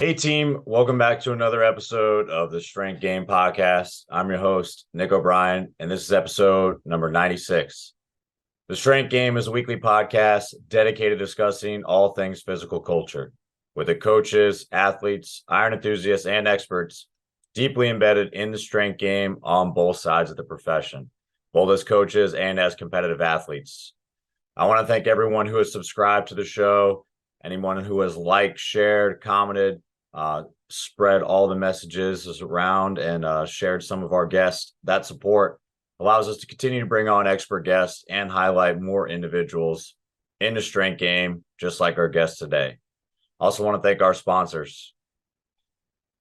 Hey team, welcome back to another episode of the Strength Game Podcast. I'm your host, Nick O'Brien, and this is episode number 96. The Strength Game is a weekly podcast dedicated to discussing all things physical culture, with the coaches, athletes, iron enthusiasts, and experts deeply embedded in the strength game on both sides of the profession, both as coaches and as competitive athletes. I want to thank everyone who has subscribed to the show, anyone who has liked, shared, commented, spread all the messages around and shared some of our guests. That support allows us to continue to bring on expert guests and highlight more individuals in the strength game, just like our guest today. Also want to thank our sponsors.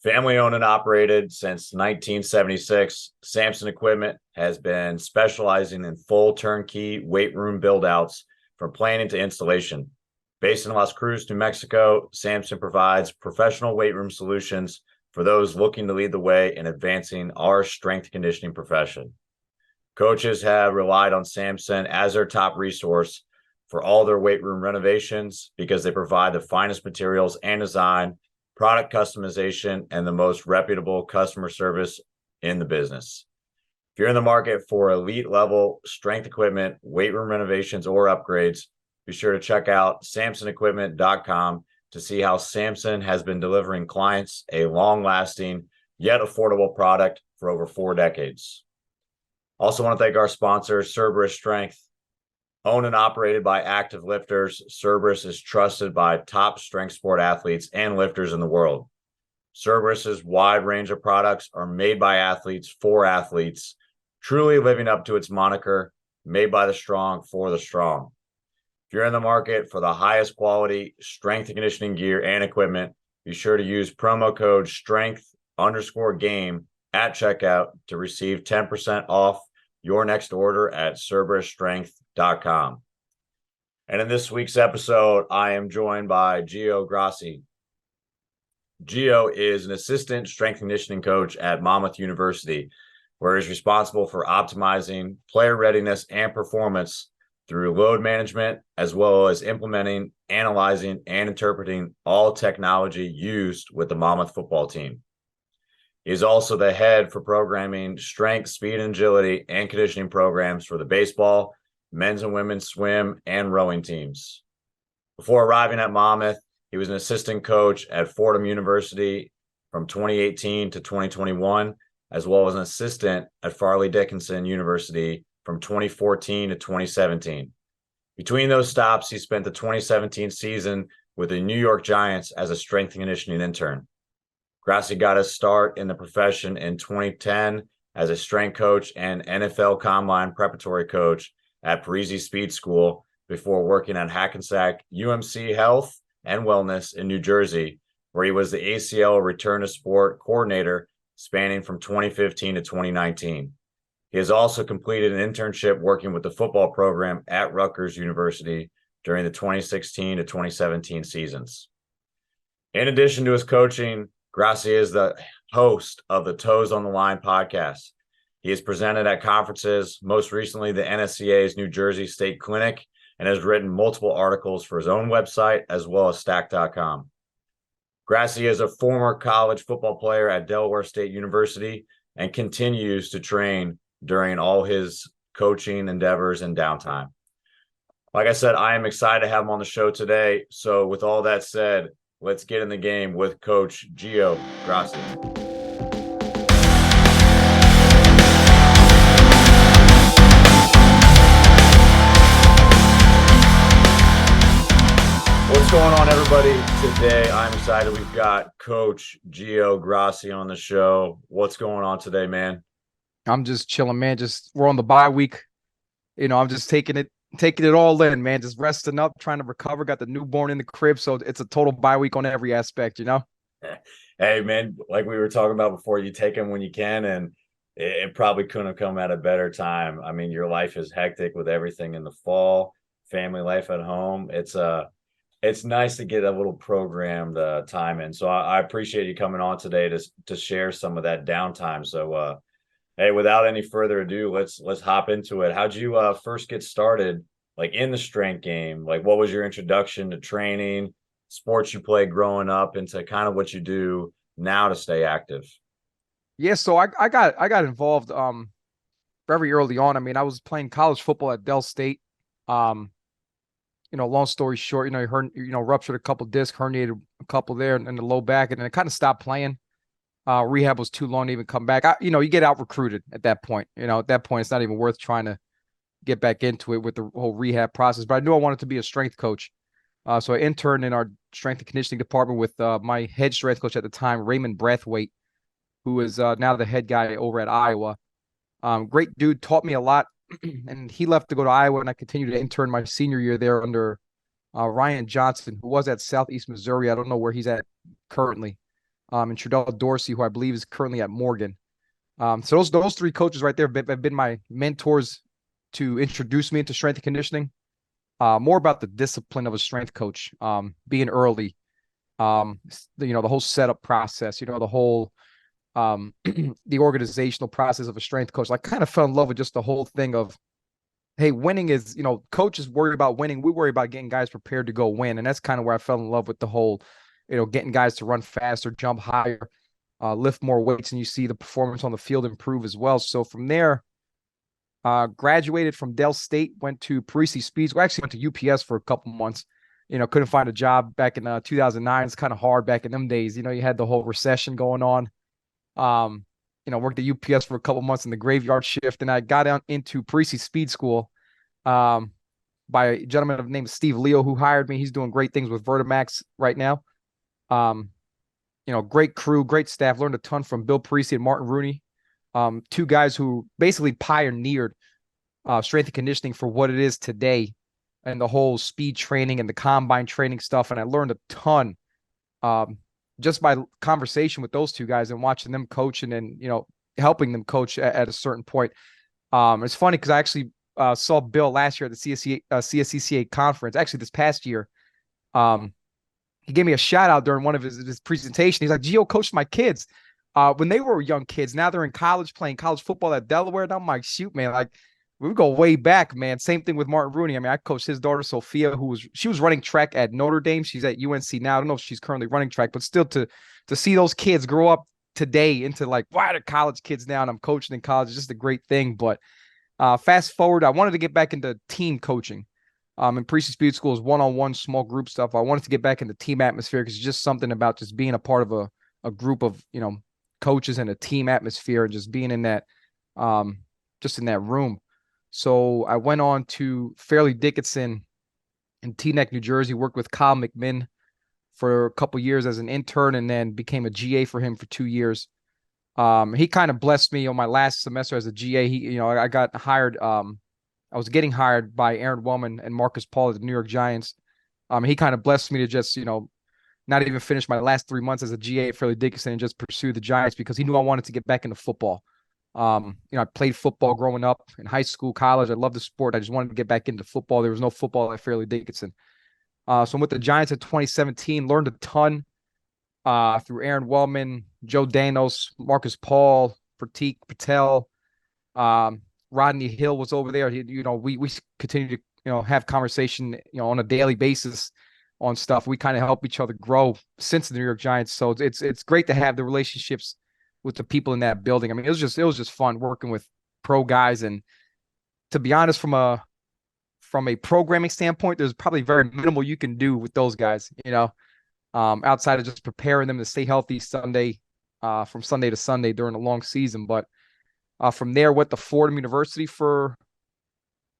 Family owned and operated since 1976, Samson Equipment has been specializing in full turnkey weight room build outs from planning to installation. Based in Las Cruces, New Mexico, Samson provides professional weight room solutions for those looking to lead the way in advancing our strength conditioning profession. Coaches have relied on Samson as their top resource for all their weight room renovations because they provide the finest materials and design, product customization, and the most reputable customer service in the business. If you're in the market for elite level strength equipment, weight room renovations, or upgrades, be sure to check out samsonequipment.com to see how Samson has been delivering clients a long-lasting yet affordable product for over 4 decades. Also want to thank our sponsor, Cerberus Strength. Owned and operated by active lifters, Cerberus is trusted by top strength sport athletes and lifters in the world. Cerberus's wide range of products are made by athletes for athletes, truly living up to its moniker, made by the strong for the strong. If you're in the market for the highest quality strength and conditioning gear and equipment, be sure to use promo code STRENGTH_GAME at checkout to receive 10% off your next order at cerberusstrength.com. And in this week's episode, I am joined by Gio Grassi. Gio is an assistant strength conditioning coach at Monmouth University, where he's responsible for optimizing player readiness and performance through load management, as well as implementing, analyzing, and interpreting all technology used with the Monmouth football team. He is also the head for programming strength, speed, and agility and conditioning programs for the baseball, men's and women's swim, and rowing teams. Before arriving at Monmouth, he was an assistant coach at Fordham University from 2018 to 2021, as well as an assistant at Fairleigh Dickinson University from 2014 to 2017. Between those stops, he spent the 2017 season with the New York Giants as a strength and conditioning intern. Grassi got his start in the profession in 2010 as a strength coach and NFL Combine preparatory coach at Parisi Speed School before working at Hackensack UMC Health and Wellness in New Jersey, where he was the ACL return to sport coordinator spanning from 2015 to 2019. He has also completed an internship working with the football program at Rutgers University during the 2016 to 2017 seasons. In addition to his coaching, Grassi is the host of the Toes on the Line podcast. He has presented at conferences, most recently the NSCA's New Jersey State Clinic, and has written multiple articles for his own website as well as stack.com. Grassi is a former college football player at Delaware State University and continues to train during all his coaching endeavors and downtime. Like I said, I am excited to have him on the show today. So with all that said, let's get in the game with Coach Gio Grassi. What's going on, everybody? Today, I'm excited. We've got Coach Gio Grassi on the show. What's going on today, man? I'm just chilling, man. We're on the bye week. I'm just taking it all in, man. Just resting up, trying to recover. Got the newborn in the crib, so it's a total bye week on every aspect, Hey, man, like we were talking about before, you take them when you can, and it probably couldn't have come at a better time. I mean, your life is hectic with everything in the fall, family life at home. It's nice to get a little programmed time in. So I appreciate you coming on today to share some of that downtime. So hey, without any further ado, let's hop into it. How'd you first get started, like in the strength game? Like, what was your introduction to training? sports you played growing up into kind of what you do now to stay active? Yeah, so I got involved very early on. I mean, I was playing college football at Dell State. Um, long story short, ruptured a couple discs, herniated a couple there in the low back, and then I kind of stopped playing. Rehab was too long to even come back. You get out recruited at that point. At that point, it's not even worth trying to get back into it with the whole rehab process. But I knew I wanted to be a strength coach. So I interned in our strength and conditioning department with my head strength coach at the time, Raymond Brathwaite, who is now the head guy over at Iowa. Great dude, taught me a lot. And he left to go to Iowa, and I continued to intern my senior year there under Ryan Johnson, who was at Southeast Missouri. I don't know where he's at currently. And Trudell Dorsey, who I believe is currently at Morgan. So those three coaches right there have been my mentors to introduce me into strength and conditioning. More about the discipline of a strength coach, being early, the whole setup process, the whole the organizational process of a strength coach. I kind of fell in love with just the whole thing of, hey, winning is, coaches worry about winning. We worry about getting guys prepared to go win. And that's kind of where I fell in love with the whole, getting guys to run faster, jump higher, lift more weights, and you see the performance on the field improve as well. So from there, graduated from Dell State, went to Parisi Speed School. I actually went to UPS for a couple months. Couldn't find a job back in 2009. It's kind of hard back in them days. You had the whole recession going on. Worked at UPS for a couple months in the graveyard shift, and I got out into Parisi Speed School by a gentleman named Steve Leo, who hired me. He's doing great things with Vertimax right now. Great crew, great staff. Learned a ton from Bill Parisi and Martin Rooney, two guys who basically pioneered strength and conditioning for what it is today, and the whole speed training and the combine training stuff. And I learned a ton just by conversation with those two guys and watching them coach, and then, helping them coach at a certain point. It's funny because I actually saw Bill last year at the CSCCA conference, actually this past year. He gave me a shout out during one of his presentation. He's like, Gio coached my kids when they were young kids. Now they're in college playing college football at Delaware. And I'm like, shoot, man, like we go way back, man. Same thing with Martin Rooney. I mean, I coached his daughter, Sophia, she was running track at Notre Dame. She's at UNC now. I don't know if she's currently running track, but still to see those kids grow up today into like, why are college kids now? And I'm coaching in college. It's just a great thing. But fast forward, I wanted to get back into team coaching. And Parisi Speed School is one-on-one small group stuff. I wanted to get back into team atmosphere because it's just something about just being a part of a group of, coaches and a team atmosphere, and just being in that, just in that room. So I went on to Fairleigh Dickinson in Teaneck, New Jersey, worked with Kyle McMinn for a couple years as an intern, and then became a GA for him for 2 years. He kind of blessed me on my last semester as a GA. I got hired. I was getting hired by Aaron Wellman and Marcus Paul at the New York Giants. He kind of blessed me to just, not even finish my last 3 months as a GA at Fairleigh Dickinson and just pursue the Giants, because he knew I wanted to get back into football. I played football growing up in high school, college. I loved the sport. I just wanted to get back into football. There was no football at Fairleigh Dickinson. So I'm with the Giants at 2017, learned a ton through Aaron Wellman, Joe Danos, Marcus Paul, Pratik Patel, Rodney Hill was over there. We continue to, have conversation, on a daily basis on stuff. We kind of help each other grow since the New York Giants. So it's great to have the relationships with the people in that building. I mean, it was just fun working with pro guys. And to be honest, from a programming standpoint, there's probably very minimal you can do with those guys, outside of just preparing them to stay healthy from Sunday to Sunday during a long season. But from there, went to Fordham University for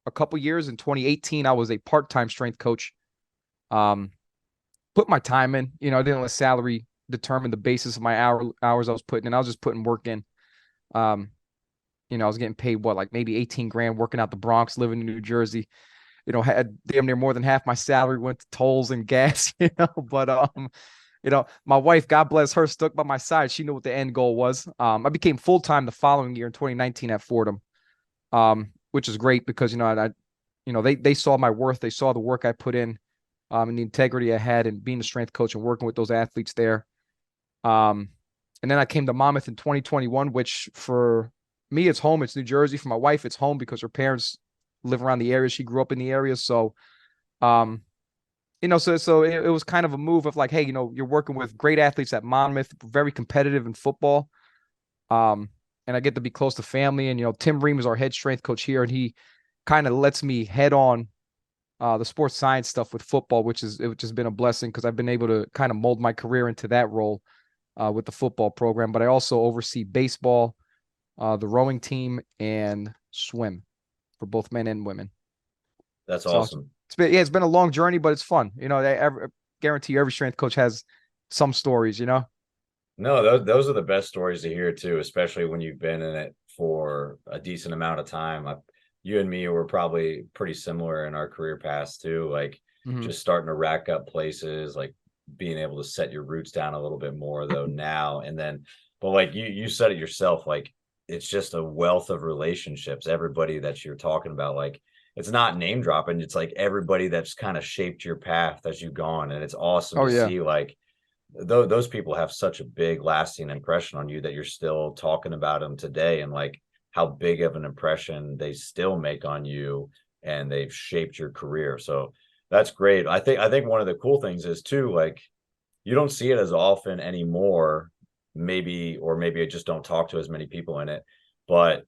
a couple years. In 2018, I was a part-time strength coach. Put my time in, I didn't let salary determine the basis of my hours I was putting in. I was just putting work in. I was getting paid like maybe 18 grand working out the Bronx, living in New Jersey. Had damn near more than half my salary went to tolls and gas, but my wife, God bless her, stuck by my side. She knew what the end goal was. I became full-time the following year in 2019 at Fordham, which is great because, they saw my worth. They saw the work I put in, and the integrity I had in being a strength coach and working with those athletes there. And then I came to Monmouth in 2021, which for me, it's home. It's New Jersey. For my wife, it's home because her parents live around the area. She grew up in the area. So, So it was kind of a move of like, hey, you're working with great athletes at Monmouth, very competitive in football. And I get to be close to family. And Tim Ream is our head strength coach here, and he kind of lets me head on the sports science stuff with football, which has been a blessing because I've been able to kind of mold my career into that role with the football program. But I also oversee baseball, the rowing team, and swim for both men and women. That's So awesome. it's been a long journey, but it's fun. I guarantee you every strength coach has some stories. No, those are the best stories to hear too, especially when you've been in it for a decent amount of time. You and me were probably pretty similar in our career paths too, like Mhm. just starting to rack up places, like being able to set your roots down a little bit more though now and then. But like you said it yourself, like it's just a wealth of relationships. Everybody that you're talking about, like it's not name dropping. It's like everybody that's kind of shaped your path as you've gone, and it's awesome Oh to yeah. see like those people have such a big lasting impression on you that you're still talking about them today, and like how big of an impression they still make on you, and they've shaped your career. So that's great. I think one of the cool things is too, like you don't see it as often anymore, maybe, or maybe I just don't talk to as many people in it, but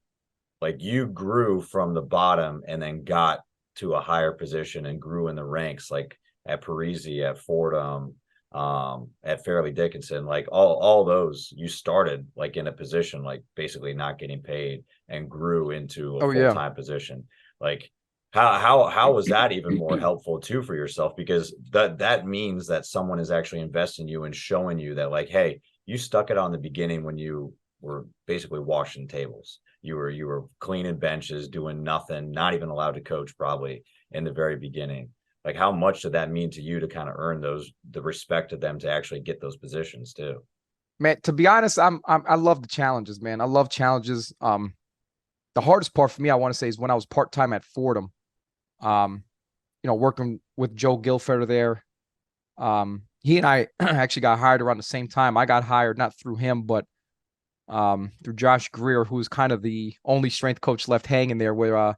like you grew from the bottom and then got to a higher position and grew in the ranks, like at Parisi, at Fordham, at Fairleigh Dickinson, like all those, you started like in a position like basically not getting paid and grew into a Oh yeah. full-time position. Like how was that even more helpful too for yourself? Because that means that someone is actually investing in you and showing you that like, hey, you stuck it on the beginning when you were basically washing tables. You were cleaning benches, doing nothing, not even allowed to coach probably in the very beginning. Like how much did that mean to you to kind of earn the respect of them to actually get those positions too? Man, to be honest, I love the challenges, man. I love challenges. The hardest part for me, I want to say, is when I was part-time at Fordham. Um, working with Joe Gilfeder there. He and I actually got hired around the same time. I got hired not through him, but through Josh Greer, who was kind of the only strength coach left hanging there, where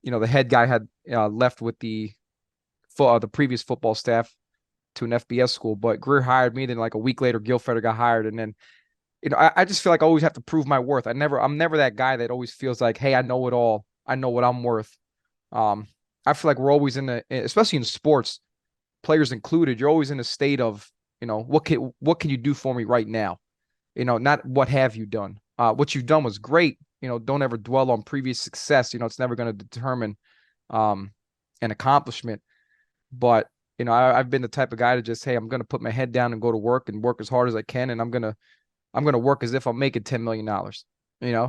the head guy had left with the previous football staff to an FBS school. But Greer hired me. Then like a week later, Gilfeder got hired, and then I just feel like I always have to prove my worth. I'm never that guy that always feels like, hey, I know it all. I know what I'm worth. Um, I feel like we're always especially in sports, players included, you're always in a state of, what can you do for me right now? Not what have you done. What you've done was great. Don't ever dwell on previous success. It's never going to determine um an accomplishment. But I've been the type of guy to just, hey, I'm going to put my head down and go to work and work as hard as I can, and I'm gonna work as if I'm making $10 million.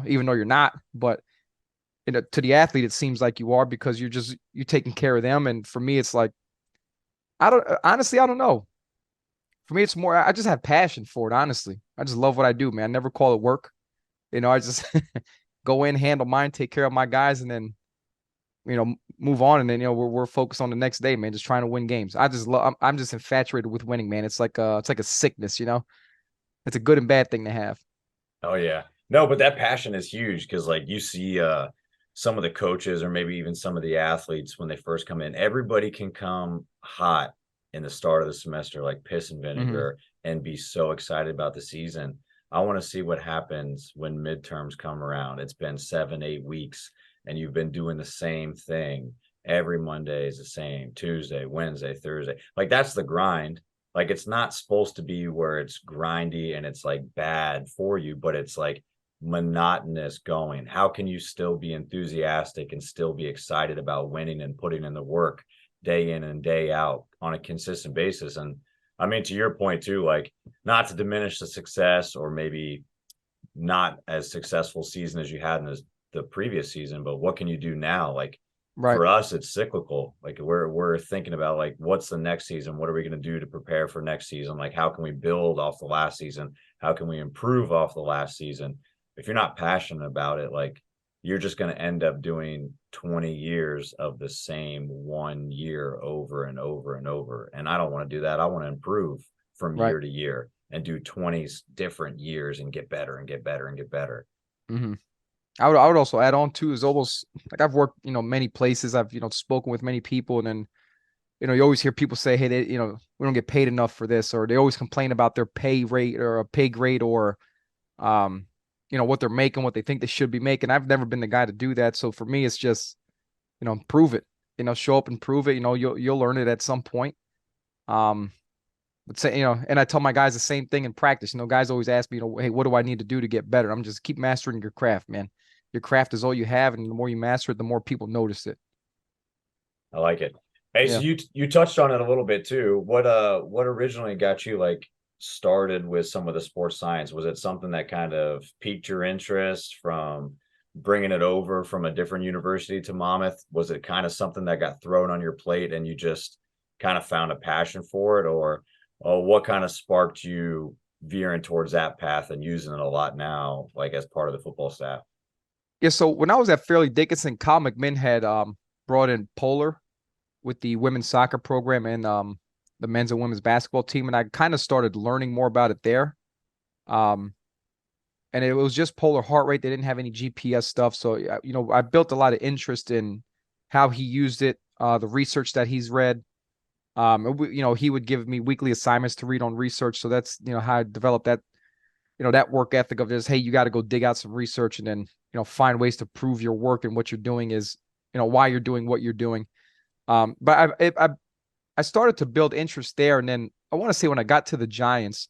Even though you're not, but to the athlete, it seems like you are because you're taking care of them. And for me, it's like I don't know. For me, it's more I just have passion for it. Honestly, I just love what I do, man. I never call it work. I just go in, handle mine, take care of my guys, and then move on. And then we're focused on the next day, man. Just trying to win games. I just love. I'm just infatuated with winning, man. It's like a sickness. It's a good and bad thing to have. Oh yeah. No, but that passion is huge because like you see some of the coaches or maybe even some of the athletes when they first come in, everybody can come hot in the start of the semester, like piss and Hmm. vinegar, and be so excited about the season. I want to see what happens when midterms come around. It's been 7, 8 weeks and you've been doing the same thing. Every Monday is the same, Tuesday, Wednesday, Thursday. Like that's the grind. Like it's not supposed to be where it's grindy and it's like bad for you, but it's like monotonous going. How can you still be enthusiastic and still be excited about winning and putting in the work day in and day out on a consistent basis? And I mean, to your point too, like not to diminish the success or maybe not as successful season as you had in the previous season, but what can you do now? Like Right. for us, it's cyclical. Like we're thinking about like what's the next season? What are we going to do to prepare for next season? Like how can we build off the last season? How can we improve off the last season? If you're not passionate about it, like you're just going to end up doing 20 years of the same 1 year over and over and over. And I don't want to do that. I want to improve from Right. year to year and do 20 different years and get better and get better and get better. Hmm. I would also add on too is almost like I've worked, many places. I've, spoken with many people, and then You always hear people say, hey, we don't get paid enough for this, or they always complain about their pay rate or a pay grade, or what they're making, what they think they should be making. I've never been the guy to do that. So for me, it's just, prove it, show up and prove it. You'll learn it at some point. But say, and I tell my guys the same thing in practice. Guys always ask me, hey, what do I need to do to get better? I'm just keep mastering your craft, man. Your craft is all you have, and the more you master it, the more people notice it. I like it. Hey, so Yeah. you touched on it a little bit too. What originally got you like started with some of the sports science? Was it something that kind of piqued your interest from bringing it over from a different university to Monmouth? Was it kind of something that got thrown on your plate and you just kind of found a passion for it, or what kind of sparked you veering towards that path and using it a lot now, like as part of the football staff? Yeah. So when I was at Fairleigh Dickinson, Kyle McMinn had brought in Polar with the women's soccer program and the men's and women's basketball team, and I kind of started learning more about it there. And it was just polar heart rate. They didn't have any GPS stuff, so I built a lot of interest in how he used it, the research that he's read. He would give me weekly assignments to read on research, so that's how I developed that that work ethic of just, hey, you got to go dig out some research and then find ways to prove your work and what you're doing is why you're doing what you're doing. But I started to build interest there, and then I want to say when I got to the Giants,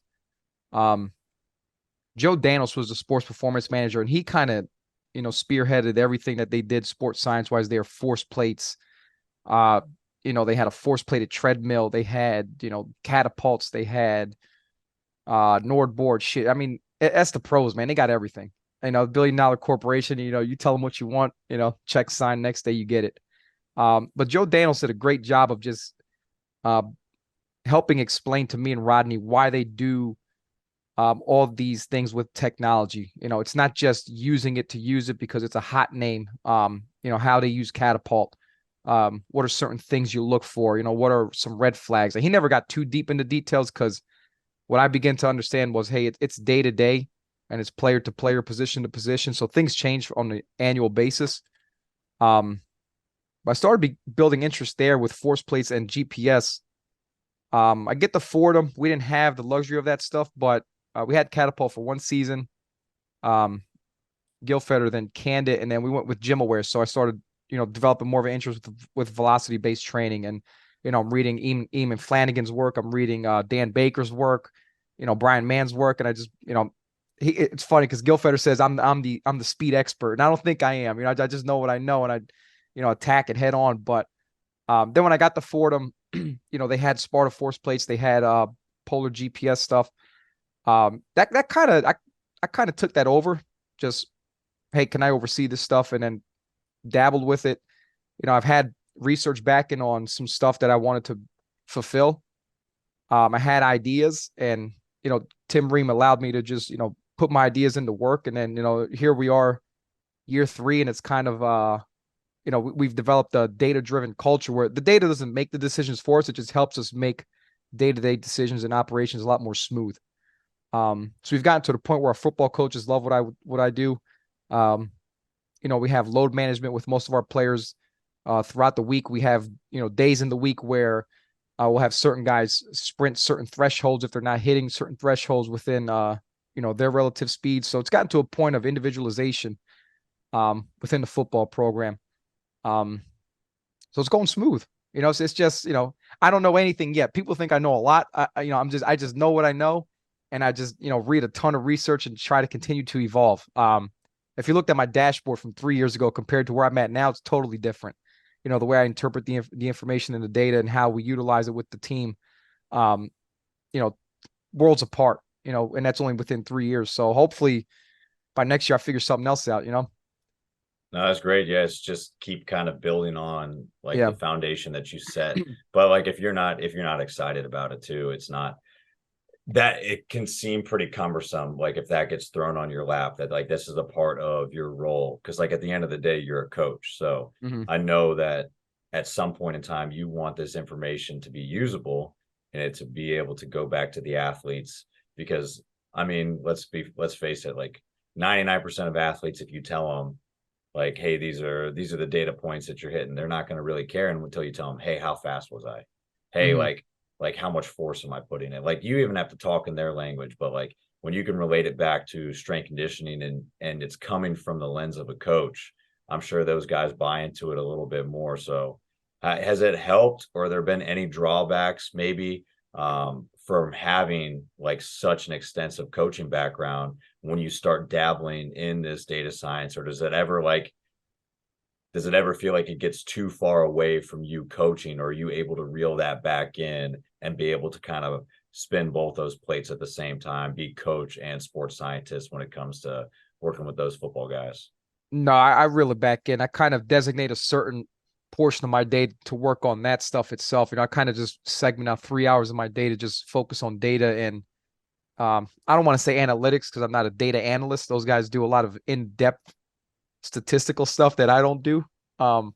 Joe Danos was the sports performance manager, and he kind of spearheaded everything that they did sports science wise. Their force plates, they had a force plated treadmill, they had catapults, they had Nordboard shit. I mean, that's the pros, man. They got everything. $1 billion corporation. You tell them what you want. Check sign, next day you get it. But Joe Danos did a great job of just helping explain to me and Rodney why they do all these things with technology. It's not just using it to use it because it's a hot name. How they use catapult. What are certain things you look for? What are some red flags? And he never got too deep into details because what I began to understand was, hey, it's day to day and it's player to player, position to position. So things change on an annual basis. I started building interest there with force plates and GPS. I get to Fordham. We didn't have the luxury of that stuff, but we had catapult for one season. Gilfeder then canned it, and then we went with gym aware. So I started, developing more of an interest with velocity based training, and I'm reading Eamon Flanagan's work. I'm reading Dan Baker's work, Brian Mann's work, and I just, it's funny because Gilfeder says I'm the speed expert, and I don't think I am. I just know what I know, and I attack it head on. But then when I got to Fordham, they had Sparta force plates, they had polar GPS stuff. That kind of I kind of took that over. Just, hey, can I oversee this stuff? And then dabbled with it. I've had research backing on some stuff that I wanted to fulfill. I had ideas, and Tim Ream allowed me to just put my ideas into work, and then here we are, year 3, and it's kind of we've developed a data-driven culture where the data doesn't make the decisions for us. It just helps us make day-to-day decisions and operations a lot more smooth. So we've gotten to the point where our football coaches love what I do. We have load management with most of our players throughout the week. We have, days in the week where we'll have certain guys sprint certain thresholds if they're not hitting certain thresholds within, their relative speed. So it's gotten to a point of individualization within the football program. So it's going smooth. It's just, I don't know anything yet. People think I know a lot. I just know what I know. And I just, read a ton of research and try to continue to evolve. If you looked at my dashboard from 3 years ago compared to where I'm at now, it's totally different. The way I interpret the information and the data and how we utilize it with the team, worlds apart, and that's only within 3 years. So hopefully by next year, I figure something else out, No, that's great. Yeah, it's just keep kind of building on the foundation that you set. But like if you're not excited about it too, it's not that it can seem pretty cumbersome. Like if that gets thrown on your lap, that like this is a part of your role. Cause like at the end of the day, you're a coach. So I know that at some point in time, you want this information to be usable and it to be able to go back to the athletes. Because I mean, let's face it, like 99% of athletes, if you tell them like, hey, these are the data points that you're hitting, they're not going to really care until you tell them, hey, how fast was I? hey, like how much force am I putting in? Like you even have to talk in their language, but like when you can relate it back to strength conditioning and it's coming from the lens of a coach, I'm sure those guys buy into it a little bit more. So has it helped, or there been any drawbacks maybe from having like such an extensive coaching background when you start dabbling in this data science? Or does it ever feel like it gets too far away from you coaching, or are you able to reel that back in and be able to kind of spin both those plates at the same time, be coach and sports scientist when it comes to working with those football guys? No, I reel it back in. I kind of designate a certain portion of my day to work on that stuff itself. I kind of just segment out 3 hours of my day to just focus on data. And I don't want to say analytics because I'm not a data analyst. Those guys do a lot of in-depth statistical stuff that I don't do. But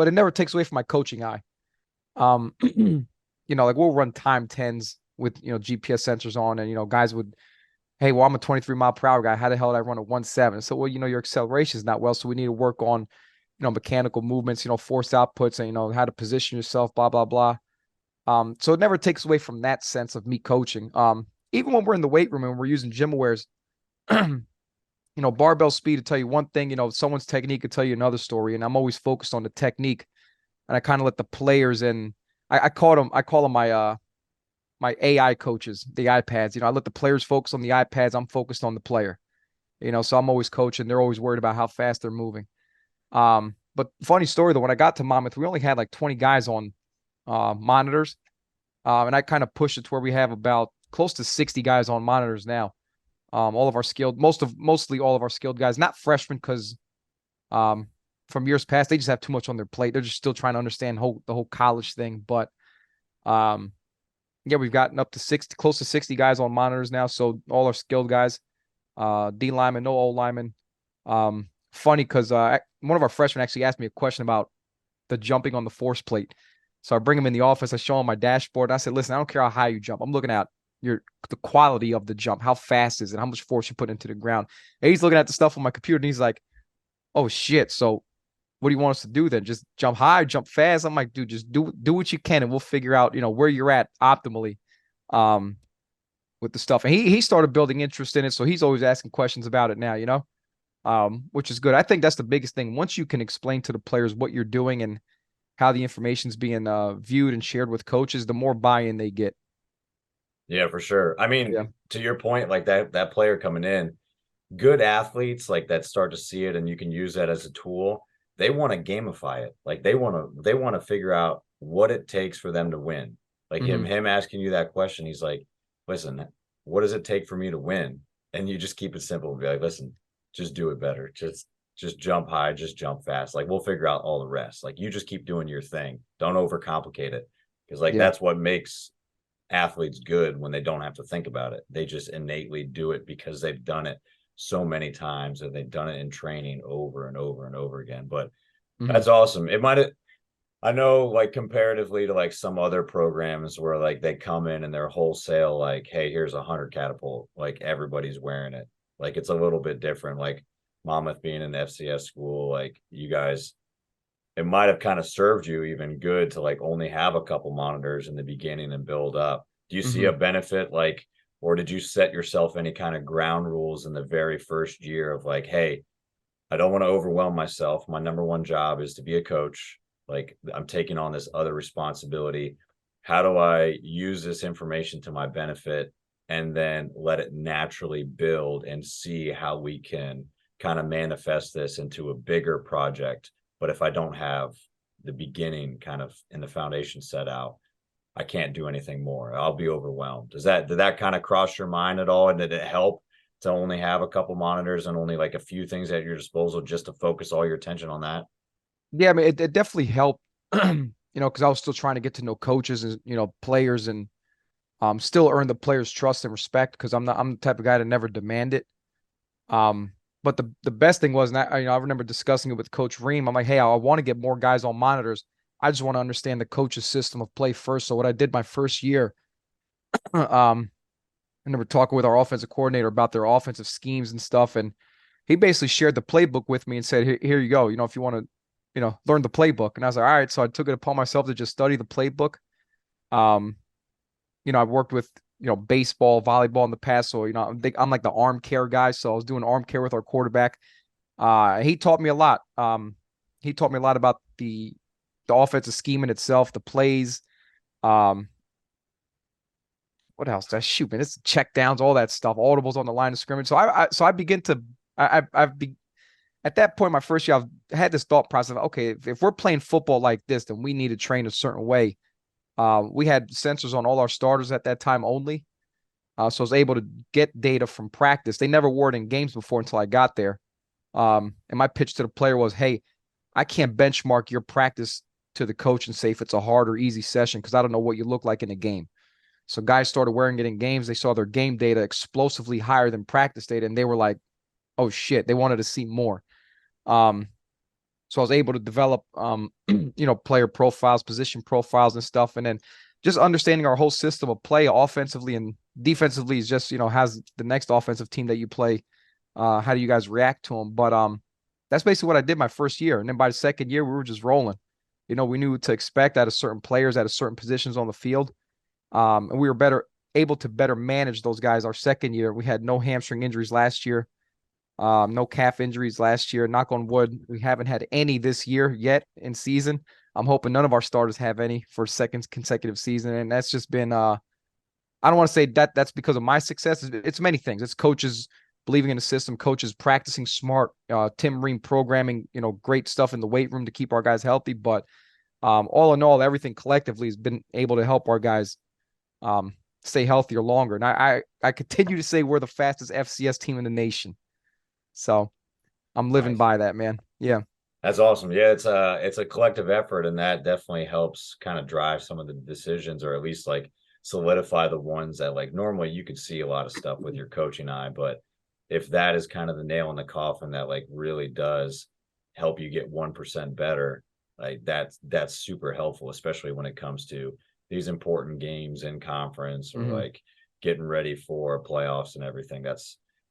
it never takes away from my coaching eye. Like we'll run time 10s with, GPS sensors on, and, guys would, hey, well, I'm a 23 mile per hour guy. How the hell did I run a 1.7? So, well, your acceleration is not well. So we need to work on, mechanical movements, force outputs, and, how to position yourself, blah, blah, blah. So it never takes away from that sense of me coaching. Even when we're in the weight room and we're using gym awares, barbell speed to tell you one thing, someone's technique could tell you another story. And I'm always focused on the technique. And I kind of let the players in. I call them my AI coaches, the iPads. I let the players focus on the iPads. I'm focused on the player. So I'm always coaching. They're always worried about how fast they're moving. But funny story though, when I got to Monmouth, we only had like 20 guys on monitors. And I kind of pushed it to where we have about close to 60 guys on monitors now. All of our mostly all of our skilled guys, not freshmen, because from years past, they just have too much on their plate. They're just still trying to understand the whole college thing. But yeah, we've gotten up to close to 60 guys on monitors now. So all our skilled guys, D linemen, no O linemen. Funny because one of our freshmen actually asked me a question about the jumping on the force plate. So I bring him in the office. I show him my dashboard. I said, listen, I don't care how high you jump. I'm looking at the quality of the jump. How fast is it? How much force you put into the ground? And he's looking at the stuff on my computer and he's like, oh shit. So what do you want us to do then? Just jump high, jump fast? I'm like, dude, just do what you can and we'll figure out, where you're at optimally with the stuff. And he started building interest in it. So he's always asking questions about it now, which is good. I think that's the biggest thing. Once you can explain to the players what you're doing and how the information's being viewed and shared with coaches, the more buy-in they get. Yeah, for sure. I mean, to your point, like that player coming in, good athletes like that start to see it and you can use that as a tool. They want to gamify it. Like they want to figure out what it takes for them to win. Like him asking you that question, he's like, listen, what does it take for me to win? And you just keep it simple and be like, listen, just do it better. Just jump high, just jump fast. Like we'll figure out all the rest. Like you just keep doing your thing. Don't overcomplicate it. Because that's what makes athletes good when they don't have to think about it. They just innately do it because they've done it so many times and they've done it in training over and over and over again. But that's awesome. I know like comparatively to like some other programs where like they come in and they're wholesale, like, hey, here's 100 catapult, like everybody's wearing it. Like it's a little bit different. Like Monmouth being an FCS school, like you guys, it might have kind of served you even good to like only have a couple monitors in the beginning and build up. Do you see a benefit, like, or did you set yourself any kind of ground rules in the very first year of like, hey, I don't want to overwhelm myself. My number one job is to be a coach. Like I'm taking on this other responsibility. How do I use this information to my benefit and then let it naturally build and see how we can kind of manifest this into a bigger project? But if I don't have the beginning kind of in the foundation set out, I can't do anything more. I'll be overwhelmed. Did that kind of cross your mind at all? And did it help to only have a couple monitors and only like a few things at your disposal just to focus all your attention on that? Yeah, I mean, it definitely helped, because I was still trying to get to know coaches and, players and still earn the players' trust and respect because I'm the type of guy to never demand it. But the best thing was, and I remember discussing it with Coach Ream. I'm like, hey, I want to get more guys on monitors. I just want to understand the coach's system of play first. So what I did my first year, I remember talking with our offensive coordinator about their offensive schemes and stuff. And he basically shared the playbook with me and said, here you go. If you want to, learn the playbook. And I was like, all right. So I took it upon myself to just study the playbook. Um, I've worked with, baseball, volleyball in the past. So, I'm like the arm care guy. So I was doing arm care with our quarterback. He taught me a lot. He taught me a lot about the offensive scheme in itself, the plays. Um, what else? Shoot, man, it's check downs, all that stuff, audibles on the line of scrimmage. So I begin to, I've be at that point, my first year, I've had this thought process of, okay, if we're playing football like this, then we need to train a certain way. We had sensors on all our starters at that time only. So I was able to get data from practice. They never wore it in games before until I got there. And my pitch to the player was, hey, I can't benchmark your practice to the coach and say if it's a hard or easy session because I don't know what you look like in a game. So guys started wearing it in games. They saw their game data explosively higher than practice data, and they were like, oh, shit, they wanted to see more. So I was able to develop, player profiles, position profiles and stuff. And then just understanding our whole system of play offensively and defensively is just, has the next offensive team that you play. How do you guys react to them? But that's basically what I did my first year. And then by the second year, we were just rolling. We knew what to expect out of certain players, out of certain positions on the field. And we were able to better manage those guys our second year. We had no hamstring injuries last year. No calf injuries last year. Knock on wood, we haven't had any this year yet in season. I'm hoping none of our starters have any for second consecutive season. And that's just been, I don't want to say that's because of my success. It's many things. It's coaches believing in the system, coaches practicing smart, Tim Ream programming, great stuff in the weight room to keep our guys healthy. But all in all, everything collectively has been able to help our guys stay healthier longer. And I continue to say we're the fastest FCS team in the nation. So I'm living by that, man. Yeah. That's awesome. Yeah, it's a collective effort, and that definitely helps kind of drive some of the decisions, or at least like solidify the ones that like normally you could see a lot of stuff with your coaching eye, but if that is kind of the nail in the coffin that like really does help you get 1% better, like that's super helpful, especially when it comes to these important games in conference or like getting ready for playoffs and everything.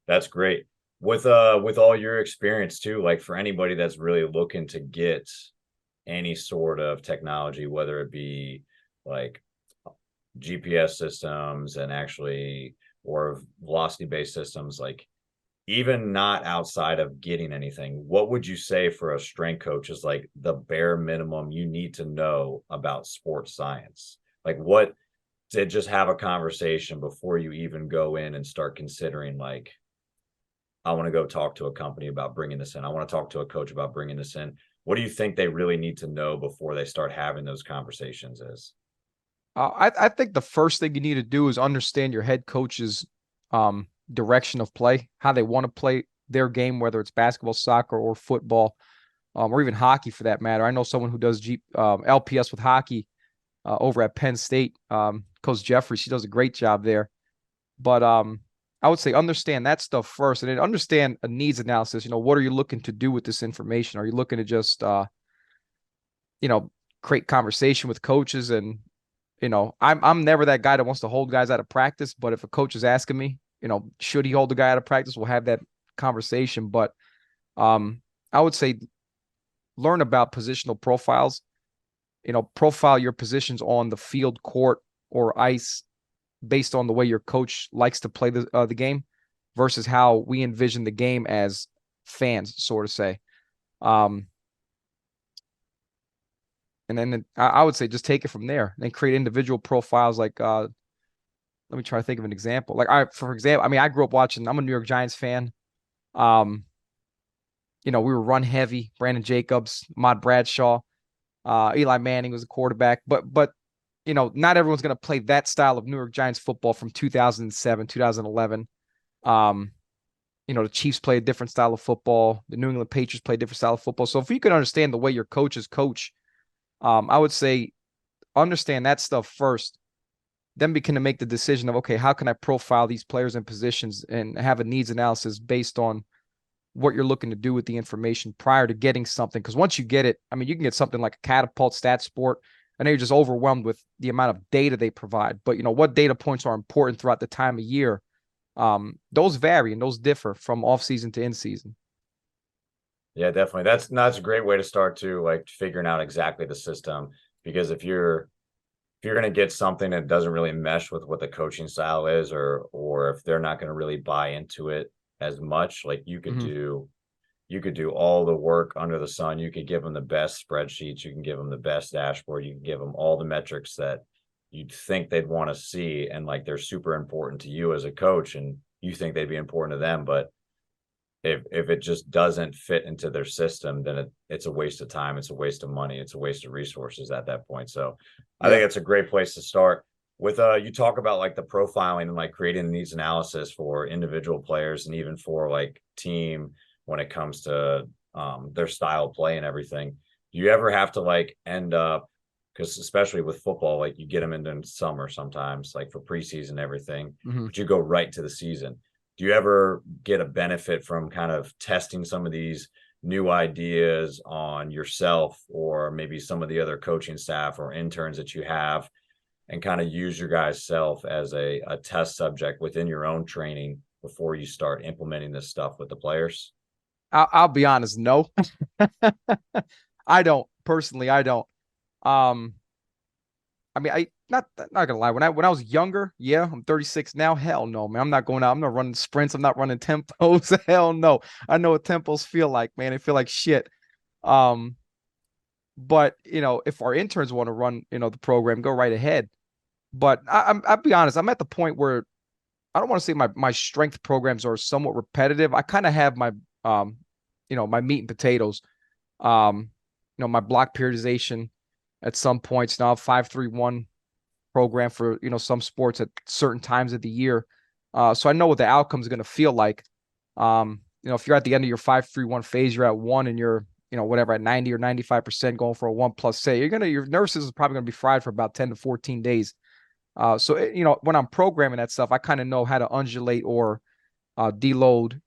That's great. With all your experience too, like for anybody that's really looking to get any sort of technology, whether it be like GPS systems and actually or velocity based systems, like even not outside of getting anything, what would you say for a strength coach is like the bare minimum you need to know about sports science? Like what to just have a conversation before you even go in and start considering like, I want to go talk to a company about bringing this in. I want to talk to a coach about bringing this in. What do you think they really need to know before they start having those conversations is? I think the first thing you need to do is understand your head coach's direction of play, how they want to play their game, whether it's basketball, soccer, or football, or even hockey for that matter. I know someone who does LPS with hockey over at Penn State, Coach Jeffrey. She does a great job there. But I would say understand that stuff first, and then understand a needs analysis. What are you looking to do with this information? Are you looking to just, create conversation with coaches? And, I'm never that guy that wants to hold guys out of practice. But if a coach is asking me, should he hold the guy out of practice, we'll have that conversation. But I would say learn about positional profiles. Profile your positions on the field, court, or ice based on the way your coach likes to play the game versus how we envision the game as fans, sort of say. And then I would say just take it from there and then create individual profiles. Like, let me try to think of an example. Like, for example, I grew up watching, I'm a New York Giants fan. We were run heavy, Brandon Jacobs, Ahmad Bradshaw, Eli Manning was a quarterback, but not everyone's going to play that style of New York Giants football from 2007, 2011. The Chiefs play a different style of football. The New England Patriots play a different style of football. So if you can understand the way your coaches coach, I would say understand that stuff first. Then begin to make the decision of, okay, how can I profile these players and positions and have a needs analysis based on what you're looking to do with the information prior to getting something. Because once you get it, you can get something like a Catapult Stat Sport. I know you're just overwhelmed with the amount of data they provide, but what data points are important throughout the time of year? Those vary and those differ from off season to in season. Yeah, definitely. That's a great way to start too, like figuring out exactly the system. Because if you're if you're going to get something that doesn't really mesh with what the coaching style is, or if they're not going to really buy into it as much, like you could do all the work under the sun. You could give them the best spreadsheets. You can give them the best dashboard. You can give them all the metrics that you'd think they'd want to see. And like, they're super important to you as a coach, and you think they'd be important to them. But if it just doesn't fit into their system, then it's a waste of time. It's a waste of money. It's a waste of resources at that point. So I think it's a great place to start with. You talk about like the profiling and like creating needs analysis for individual players and even for like team when it comes to their style of play and everything. Do you ever have to like end up, because especially with football, like you get them into summer sometimes, like for preseason and everything, but you go right to the season. Do you ever get a benefit from kind of testing some of these new ideas on yourself, or maybe some of the other coaching staff or interns that you have, and kind of use your guys' self as a test subject within your own training before you start implementing this stuff with the players? I'll be honest, no. I don't personally. I don't. I mean, I not gonna lie. When I was younger, yeah, I'm 36 now. Hell no, man. I'm not going out. I'm not running sprints. I'm not running tempos. Hell no. I know what tempos feel like, man. They feel like shit. Um, but if our interns want to run, the program, go right ahead. But I'll be honest. I'm at the point where I don't want to say my strength programs are somewhat repetitive. I kind of have my my meat and potatoes. My block periodization at some points now, 5-3-1 program for some sports at certain times of the year. So I know what the outcome is going to feel like. If you're at the end of your 5-3-1 phase, you're at 1 and you're whatever at 90 or 95% going for a 1+ say, your nervous system is probably going to be fried for about 10 to 14 days. So when I'm programming that stuff, I kind of know how to undulate or deload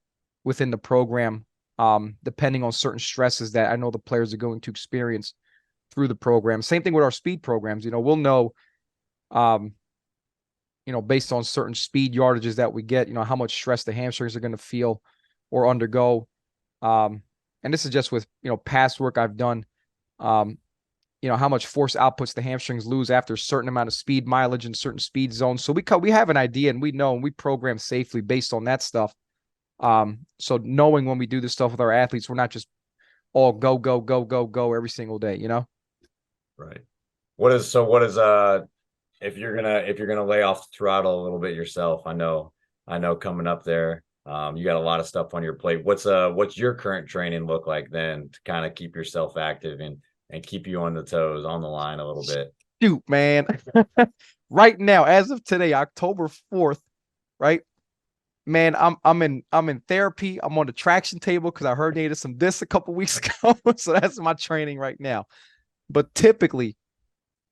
within the program, depending on certain stresses that I know the players are going to experience through the program. Same thing with our speed programs. We'll know, based on certain speed yardages that we get, how much stress the hamstrings are going to feel or undergo. And this is just with, past work I've done, how much force outputs the hamstrings lose after a certain amount of speed mileage in certain speed zones. So we have an idea, and we know, and we program safely based on that stuff. So knowing when we do this stuff with our athletes, we're not just all go, go, go, go, go every single day, Right. What is if you're gonna lay off the throttle a little bit yourself, I know coming up there, you got a lot of stuff on your plate. What's your current training look like then to kind of keep yourself active and keep you on the toes, on the line a little bit? Shoot, man. Right now, as of today, October 4th, right? Man, I'm in therapy. I'm on the traction table because I herniated some discs a couple weeks ago. So that's my training right now. But typically,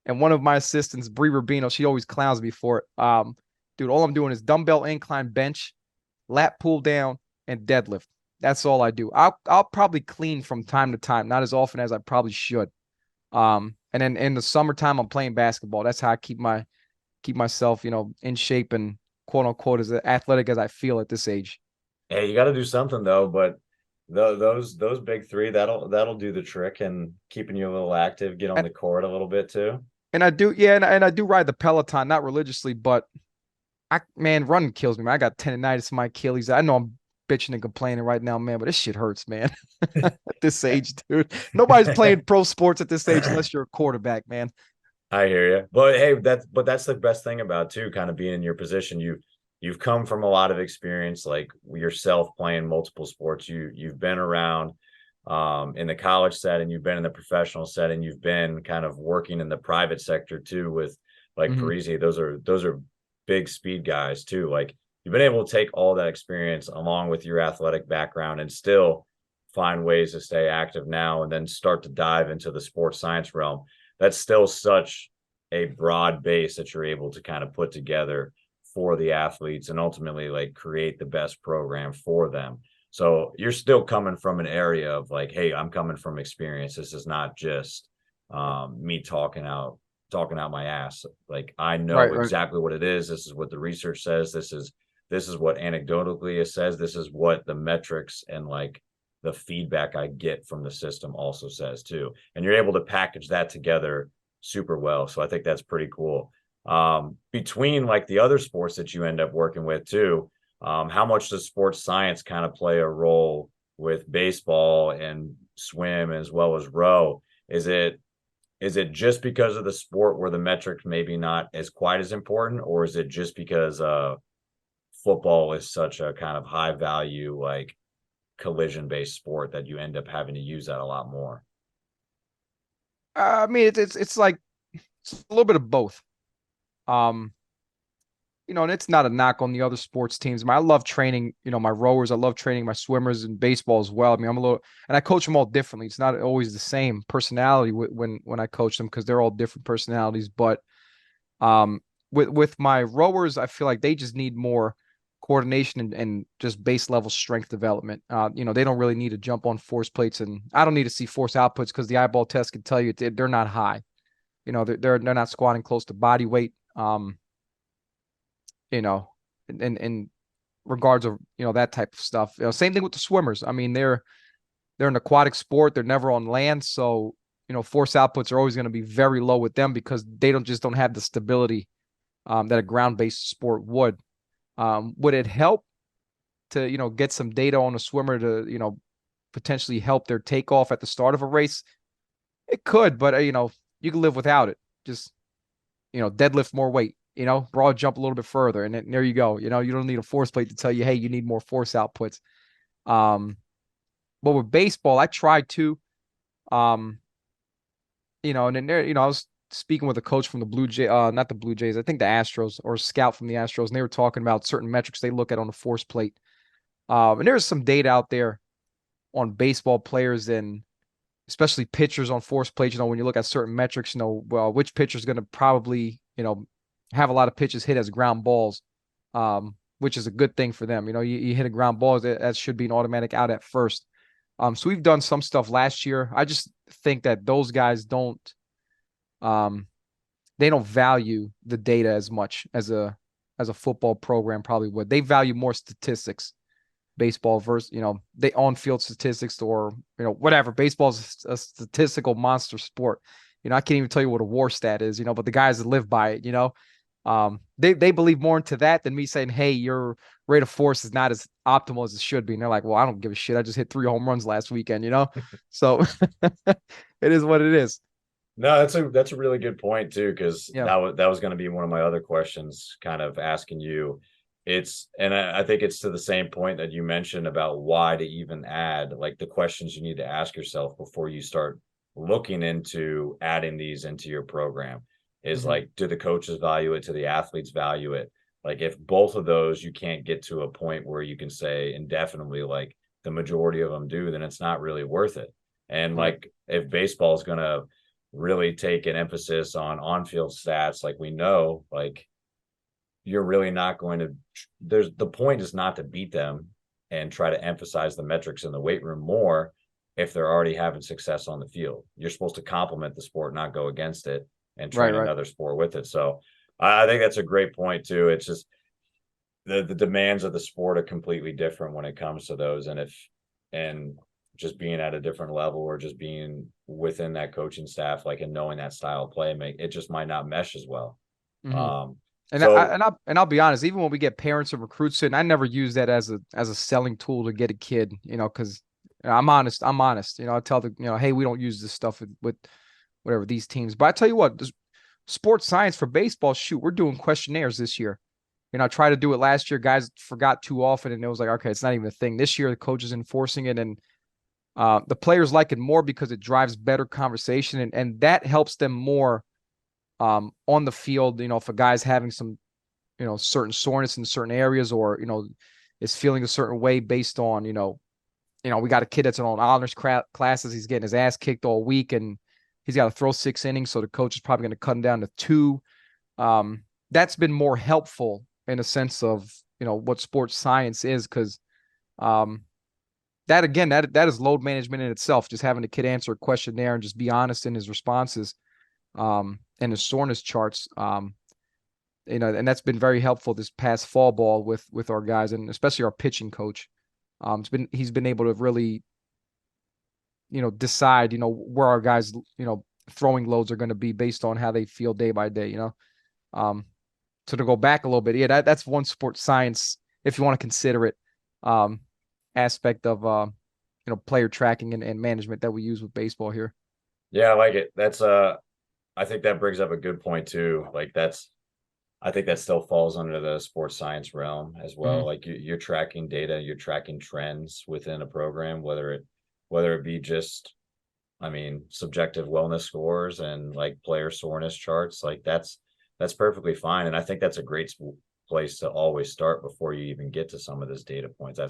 and one of my assistants, Bree Rubino, she always clowns me for it. Dude, all I'm doing is dumbbell incline bench, lat pull down, and deadlift. That's all I do. I'll probably clean from time to time, not as often as I probably should. And then in the summertime, I'm playing basketball. That's how I keep myself, in shape and quote unquote as athletic as I feel at this age. Hey, you got to do something though, but those big three, that'll do the trick, and keeping you a little active, get on the court a little bit too. And I do, yeah, and I do ride the Peloton, not religiously, but running kills me, man. I got tendonitis in my Achilles. I know I'm bitching and complaining right now, man, but this shit hurts, man. At this age, dude. Nobody's playing pro sports at this age unless you're a quarterback, man. I hear you. But hey, that's the best thing about too, kind of being in your position. You've come from a lot of experience, like yourself playing multiple sports. You've been around in the college setting, you've been in the professional setting, you've been kind of working in the private sector too with like Parisi. Those are big speed guys too. Like you've been able to take all that experience along with your athletic background and still find ways to stay active now and then start to dive into the sports science realm. That's still such a broad base that you're able to kind of put together for the athletes and ultimately like create the best program for them. So you're still coming from an area of like, hey, I'm coming from experience. This is not just me talking out my ass. Like I know exactly what it is. This is what the research says. This is what anecdotally it says. This is what the metrics and like the feedback I get from the system also says too. And you're able to package that together super well. So I think that's pretty cool. Between like the other sports that you end up working with too, how much does sports science kind of play a role with baseball and swim as well as row? Is it just because of the sport where the metrics maybe not as quite as important, or is it just because football is such a kind of high value, like collision based sport that you end up having to use that a lot more? I mean, it's like it's a little bit of both. Um, and it's not a knock on the other sports teams. I mean, I love training, my rowers. I love training my swimmers and baseball as well. I mean, and I coach them all differently. It's not always the same personality when I coach them because they're all different personalities. But um, with my rowers, I feel like they just need more coordination and just base level strength development. They don't really need to jump on force plates, and I don't need to see force outputs because the eyeball test can tell you they're not high. They're not squatting close to body weight. In regards of that type of stuff. Same thing with the swimmers. I mean, they're an aquatic sport. They're never on land, so force outputs are always going to be very low with them because they don't have the stability that a ground-based sport would. Would it help to get some data on a swimmer to potentially help their takeoff at the start of a race? It could, but you can live without it. Just deadlift more weight. Broad jump a little bit further, and then there you go. You don't need a force plate to tell you, hey, you need more force outputs. But with baseball, I tried to, and then there, I was speaking with a coach from the Blue Jay, not the Blue Jays, I think the Astros, or a scout from the Astros, and they were talking about certain metrics they look at on the force plate. And there's some data out there on baseball players and especially pitchers on force plates. When you look at certain metrics, which pitcher is going to probably, have a lot of pitches hit as ground balls, which is a good thing for them. You hit a ground ball, that should be an automatic out at first. So we've done some stuff last year. I just think that those guys they don't value the data as much as a football program probably would. They value more statistics, baseball versus, they on-field statistics or, whatever. Baseball is a statistical monster sport. I can't even tell you what a WAR stat is, but the guys that live by it, they believe more into that than me saying, hey, your rate of force is not as optimal as it should be. And they're like, well, I don't give a shit. I just hit 3 home runs last weekend, So it is what it is. No, that's a really good point too, because Yeah. that was going to be one of my other questions, kind of asking you. I think it's to the same point that you mentioned about why to even add, like the questions you need to ask yourself before you start looking into adding these into your program is like, do the coaches value it? Do the athletes value it? Like if both of those you can't get to a point where you can say indefinitely, like the majority of them do, then it's not really worth it. And like if baseball is going to really take an emphasis on-field stats, like we know, like you're really not going to, the point is not to beat them and try to emphasize the metrics in the weight room more if they're already having success on the field. You're supposed to complement the sport, not go against it and train another sport with it. So I think that's a great point too. It's just the demands of the sport are completely different when it comes to those. And just being at a different level or just being within that coaching staff, like, and knowing that style of play, it just might not mesh as well. And I'll be honest, even when we get parents or recruits in, I never use that as a selling tool to get a kid, because I'm honest. I tell the, hey, we don't use this stuff with whatever these teams. But I tell you what, this sports science for baseball, shoot, we're doing questionnaires this year. I tried to do it last year. Guys forgot too often, and it was like, okay, it's not even a thing. This year, the coach is enforcing it, and the players like it more because it drives better conversation, and that helps them more on the field. If a guy's having some, certain soreness in certain areas, or is feeling a certain way based on, we got a kid that's on honors classes. He's getting his ass kicked all week, and he's got to throw 6 innings, so the coach is probably going to cut him down to 2. That's been more helpful in a sense of what sports science is, because that again, that is load management in itself. Just having the kid answer a questionnaire and just be honest in his responses, and his soreness charts. And that's been very helpful this past fall ball with our guys, and especially our pitching coach. He's been able to really, decide, where our guys, throwing loads are going to be based on how they feel day by day, So to go back a little bit, yeah, that's one sports science, if you want to consider it, aspect of player tracking and management that we use with baseball here. Yeah, I like it. That's I think that brings up a good point too. Like I think that still falls under the sports science realm as well. Like you're tracking data, you're tracking trends within a program, whether it be just, I mean, subjective wellness scores and like player soreness charts. Like that's perfectly fine, and I think that's a great place to always start before you even get to some of this data points. I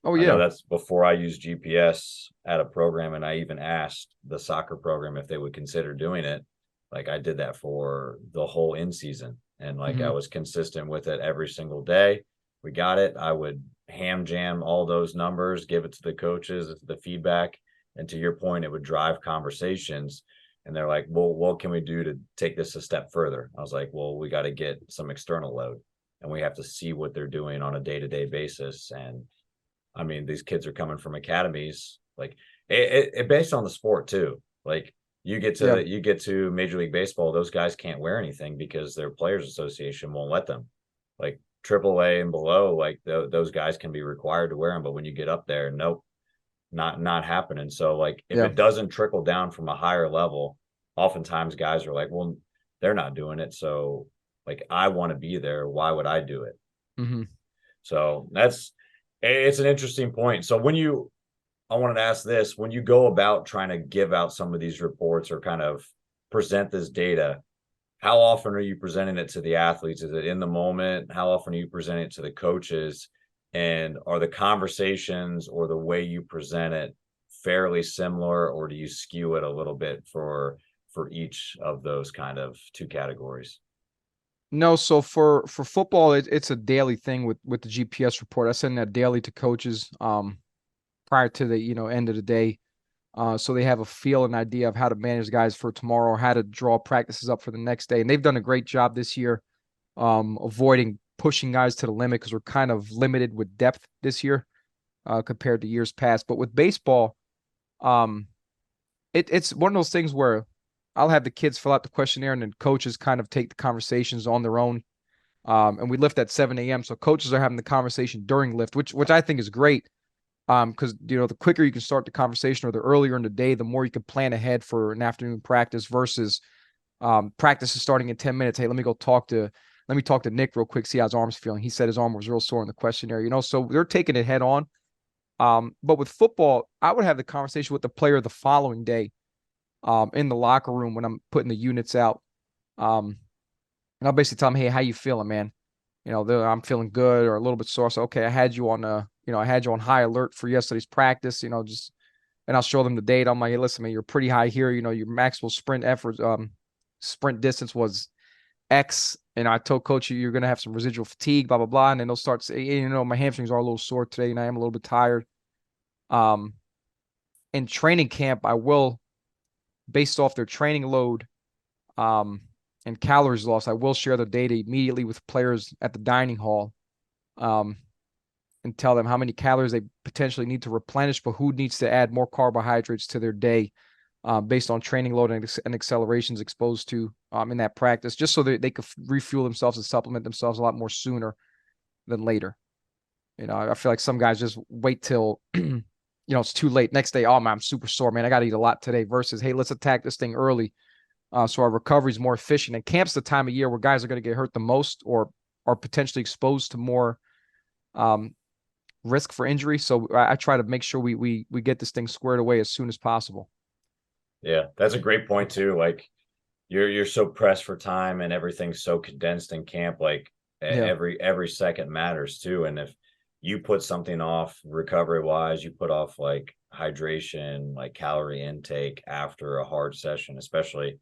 know that's before I used GPS at a program, and I even asked the soccer program if they would consider doing it. Like I did that for the whole in season, and like I was consistent with it every single day. We got it. I would ham jam all those numbers, give it to the coaches, the feedback, and to your point, it would drive conversations. And they're like, well, what can we do to take this a step further? I was like, well, we got to get some external load, and we have to see what they're doing on a day-to-day basis. And I mean, these kids are coming from academies, like it based on the sport too. Like you get to Major League Baseball, those guys can't wear anything because their Players Association won't let them. Like AAA and below, like those guys can be required to wear them, but when you get up there, nope, not happening. So like if it doesn't trickle down from a higher level, oftentimes guys are like, well, they're not doing it, so like I want to be there, why would I do it? So it's an interesting point. So I wanted to ask this, when you go about trying to give out some of these reports or kind of present this data, how often are you presenting it to the athletes? Is it in the moment? How often are you presenting it to the coaches? And are the conversations or the way you present it fairly similar, or do you skew it a little bit for each of those kind of two categories? No, so for football, it's a daily thing with the GPS report. I send that daily to coaches prior to the end of the day, so they have a feel and idea of how to manage guys for tomorrow, how to draw practices up for the next day. And they've done a great job this year, avoiding pushing guys to the limit because we're kind of limited with depth this year compared to years past. But with baseball, it's one of those things where I'll have the kids fill out the questionnaire and then coaches kind of take the conversations on their own. And we lift at 7 a.m. So coaches are having the conversation during lift, which I think is great. Because the quicker you can start the conversation or the earlier in the day, the more you can plan ahead for an afternoon practice versus practice is starting in 10 minutes. Hey, let me talk to Nick real quick, see how his arm's feeling. He said his arm was real sore in the questionnaire, so they're taking it head on. But with football, I would have the conversation with the player the following day in the locker room when I'm putting the units out. And I'll basically tell them, hey, how you feeling, man? I'm feeling good or a little bit sore. So, okay, I had you on high alert for yesterday's practice, and I'll show them the data. I'm like, hey, listen, man, you're pretty high here. Your maximal sprint distance was X. And I told coach you're going to have some residual fatigue, blah, blah, blah. And then they'll start saying, my hamstrings are a little sore today and I am a little bit tired. In training camp, I will, based off their training load, and calories lost, I will share the data immediately with players at the dining hall, and tell them how many calories they potentially need to replenish, but who needs to add more carbohydrates to their day, based on training load and accelerations exposed to in that practice, just so that they could refuel themselves and supplement themselves a lot more sooner than later. I feel like some guys just wait till it's too late. Next day, oh man, I'm super sore, man. I got to eat a lot today. Versus, hey, let's attack this thing early, so our recovery is more efficient. And camp's the time of year where guys are going to get hurt the most or are potentially exposed to more risk for injury. So I try to make sure we get this thing squared away as soon as possible. Yeah, that's a great point too. Like you're so pressed for time and everything's so condensed in camp. Like every second matters too. And if you put something off recovery wise, you put off like hydration, like calorie intake after a hard session, especially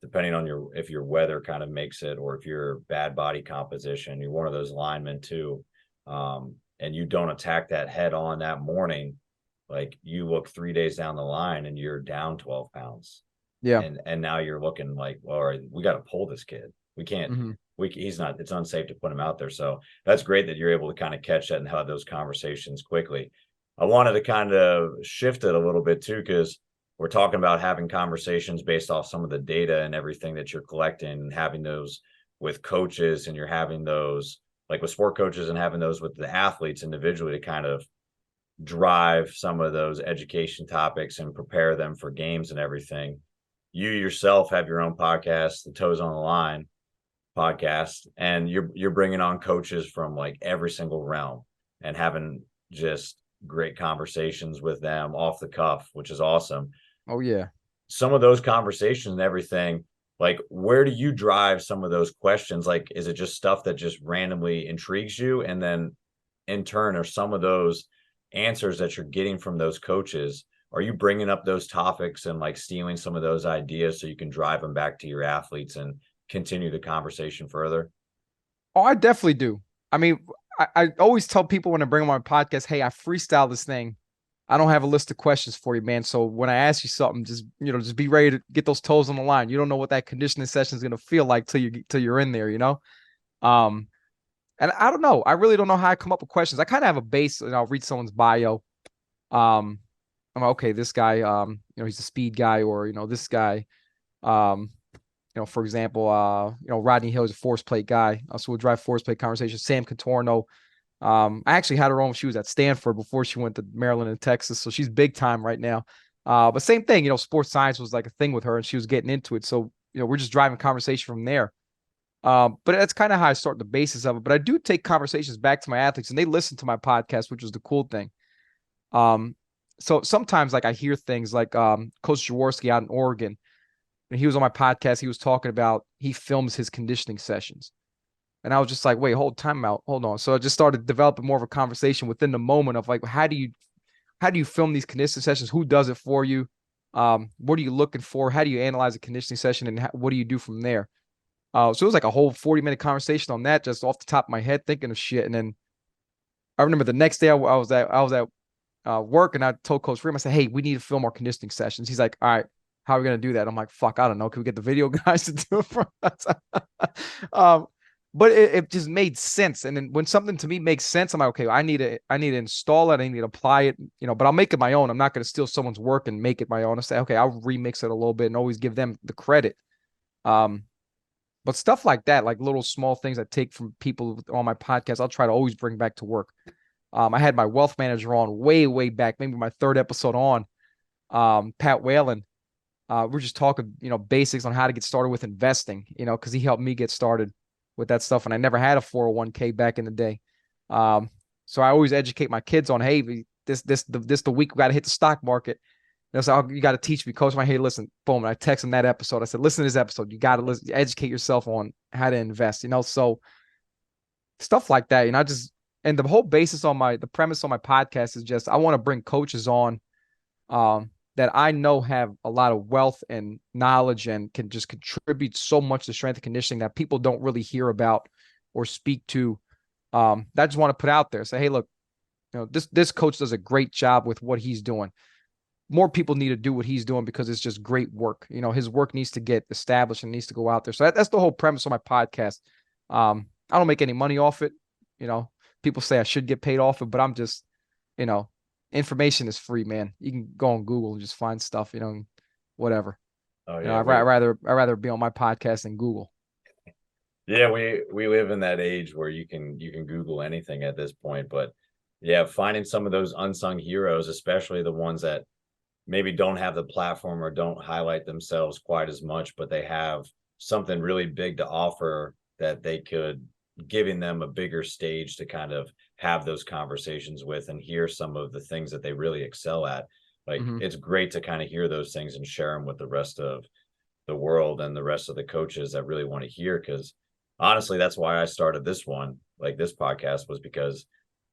depending on if your weather kind of makes it, or if you're bad body composition, you're one of those linemen too. And you don't attack that head on that morning, like you look 3 days down the line and you're down 12 pounds. Yeah. And now you're looking like, all right, we got to pull this kid. We can't, it's unsafe to put him out there. So that's great that you're able to kind of catch that and have those conversations quickly. I wanted to kind of shift it a little bit too, because we're talking about having conversations based off some of the data and everything that you're collecting, and having those with coaches, and you're having those like with sport coaches and having those with the athletes individually to kind of drive some of those education topics and prepare them for games and everything. You yourself have your own podcast, the Toes on the Line podcast, and you're bringing on coaches from like every single realm and having just great conversations with them off the cuff, which is awesome. Oh yeah. Some of those conversations and everything, like where do you drive some of those questions? Like, is it just stuff that just randomly intrigues you? And then in turn, are some of those answers that you're getting from those coaches, are you bringing up those topics and like stealing some of those ideas so you can drive them back to your athletes and continue the conversation further? Oh, I definitely do. I mean, I always tell people when I bring them on my podcast, hey, I freestyle this thing. I don't have a list of questions for you, man. So when I ask you something, just be ready to get those toes on the line. You don't know what that conditioning session is going to feel like till you're in there, Um, and I don't know. I really don't know how I come up with questions. I kind of have a base, and I'll read someone's bio. I'm like, okay, this guy, he's a speed guy, or this guy, for example, Rodney Hill is a force plate guy. So we'll drive force plate conversation. Sam Contorno. I actually had her on when she was at Stanford before she went to Maryland and Texas. So she's big time right now. But same thing, sports science was like a thing with her, and she was getting into it. So, we're just driving conversation from there. But that's kind of how I start the basis of it. But I do take conversations back to my athletes, and they listen to my podcast, which was the cool thing. So sometimes like I hear things like Coach Jaworski out in Oregon, and he was on my podcast. He was talking about he films his conditioning sessions. And I was just like, wait, hold on. So I just started developing more of a conversation within the moment of like, how do you film these conditioning sessions? Who does it for you? What are you looking for? How do you analyze a conditioning session, and what do you do from there? So it was like a whole 40-minute conversation on that, just off the top of my head, thinking of shit. And then I remember the next day I was at work, and I told Coach Freeman, I said, hey, we need to film our conditioning sessions. He's like, all right, how are we going to do that? I'm like, fuck, I don't know. Can we get the video guys to do it for us? But it just made sense. And then when something to me makes sense, I'm like, okay, I need to install it. I need to apply it, but I'll make it my own. I'm not going to steal someone's work and make it my own. I say, okay, I'll remix it a little bit and always give them the credit. But stuff like that, like little small things I take from people on my podcast, I'll try to always bring back to work. I had my wealth manager on way, way back, maybe my third episode on, Pat Whalen. We're just talking, basics on how to get started with investing, because he helped me get started with that stuff. And I never had a 401k back in the day. So I always educate my kids on, hey, this the week we got to hit the stock market. So you got to teach me, coach. Hey, listen, boom. And I text him that episode. I said, listen to this episode. You got to listen, educate yourself on how to invest, so stuff like that. And the whole basis on the premise on my podcast is just, I want to bring coaches on, that I know have a lot of wealth and knowledge and can just contribute so much to strength and conditioning that people don't really hear about or speak to. That I just want to put out there. Say, hey, look, this coach does a great job with what he's doing. More people need to do what he's doing because it's just great work. His work needs to get established and needs to go out there. So that's the whole premise of my podcast. I don't make any money off it. People say I should get paid off it, but I'm just, information is free, man. You can go on Google and just find stuff, whatever. Oh yeah. I'd rather be on my podcast than Google. Yeah, we live in that age where you can Google anything at this point. But yeah, finding some of those unsung heroes, especially the ones that maybe don't have the platform or don't highlight themselves quite as much, but they have something really big to offer that they could, giving them a bigger stage to kind of have those conversations with and hear some of the things that they really excel at. Like, It's great to kind of hear those things and share them with the rest of the world and the rest of the coaches that really want to hear. Because honestly, that's why I started this podcast, was because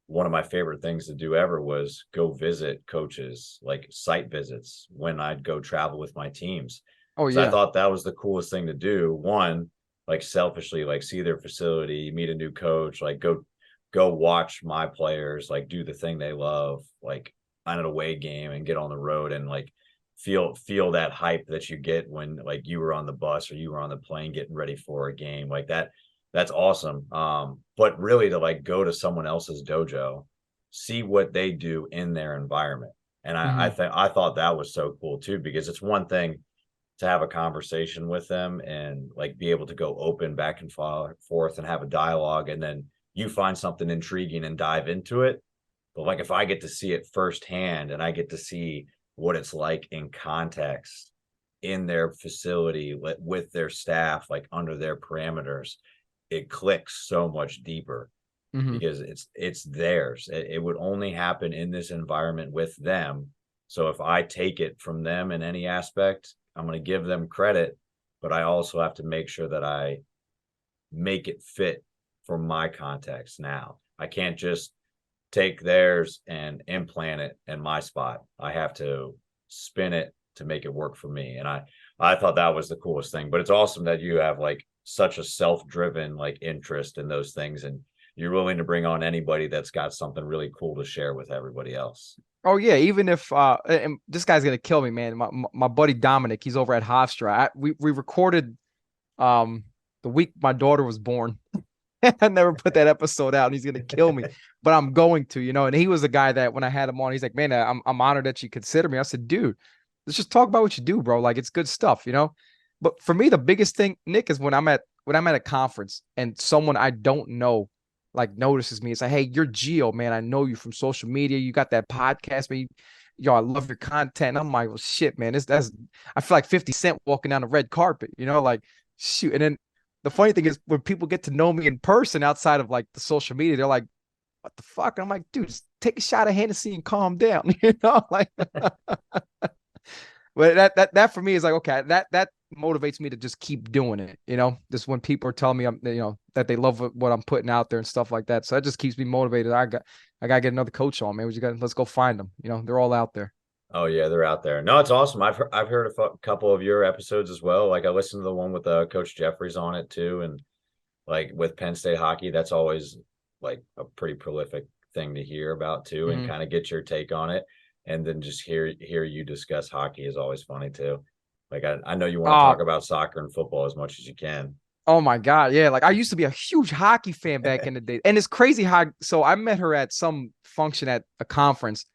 one of my favorite things to do ever was go visit coaches, like site visits, when I'd go travel with my teams. Oh So yeah. I thought that was the coolest thing to do. One, like selfishly, like see their facility, meet a new coach, like go watch my players, like do the thing they love, like on an away game and get on the road and like feel that hype that you get when like you were on the bus or you were on the plane getting ready for a game like that. That's awesome. But really to like go to someone else's dojo, see what they do in their environment. And Mhm. I thought that was so cool too, because it's one thing to have a conversation with them and like be able to go open back and forth and have a dialogue, and then you find something intriguing and dive into it. But like if I get to see it firsthand and I get to see what it's like in context in their facility with their staff, like under their parameters, it clicks so much deeper Mhm. because it's theirs. It would only happen in this environment with them. So if I take it from them in any aspect, I'm going to give them credit, but I also have to make sure that I make it fit for my context now. I can't just take theirs and implant it in my spot. I have to spin it to make it work for me. And I thought that was the coolest thing. But it's awesome that you have like such a self-driven like interest in those things, and you're willing to bring on anybody that's got something really cool to share with everybody else. Oh yeah, even if and this guy's gonna kill me, man. My buddy Dominic, he's over at Hofstra. We recorded um the week my daughter was born. I never put that episode out, and he's gonna kill me, but I'm going to, you know. And he was the guy that when I had him on, he's like, "Man, I'm honored that you consider me." I said, "Dude, let's just talk about what you do, bro. Like it's good stuff, you know." But for me, the biggest thing, Nick, is when I'm at a conference and someone I don't know like notices me. It's like, "Hey, you're Gio, man. I know you from social media. You got that podcast, man. Yo, I love your content." I'm like, "Well, shit, man. That's I feel like 50 Cent walking down the red carpet, you know, like shoot." And then the funny thing is when people get to know me in person outside of like the social media, they're like, "What the fuck?" And I'm like, "Dude, just take a shot of Hennessy and calm down." You know, like but that for me is like, okay, that motivates me to just keep doing it, you know, just when people are telling me I'm, you know, that they love what I'm putting out there and stuff like that. So that just keeps me motivated. I got to get another coach on, man. Let's go find them. You know, they're all out there. Oh yeah, they're out there. No, it's awesome. I've heard a couple of your episodes as well. Like I listened to the one with Coach Jeffries on it too, and like with Penn State hockey, that's always like a pretty prolific thing to hear about too, and Mhm. kind of get your take on it. And then just hear you discuss hockey is always funny too. Like I know you want to Uh, talk about soccer and football as much as you can. oh my God. Yeah. Like I used to be a huge hockey fan back in the day. And it's crazy how, so I met her at some function at a conference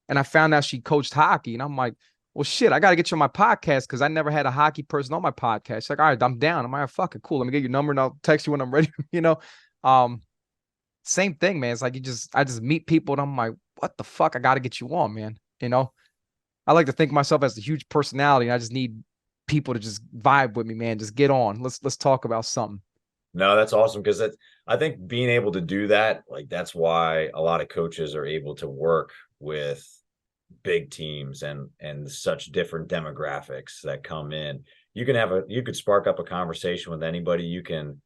and I found out she coached hockey. And I'm like, well, shit, I got to get you on my podcast because I never had a hockey person on my podcast. She's like, all right, I'm down. I'm like, fucking cool. Let me get your number and I'll text you when I'm ready. You know, um, same thing, man. It's like I just meet people and I'm like, what the fuck? I got to get you on, man. You know, I like to think of myself as a huge personality and I just need people to just vibe with me, man. Just get on. Let's talk about something. No, that's awesome because I think being able to do that, like that's why a lot of coaches are able to work with big teams and such different demographics that come in. You could spark up a conversation with anybody. You can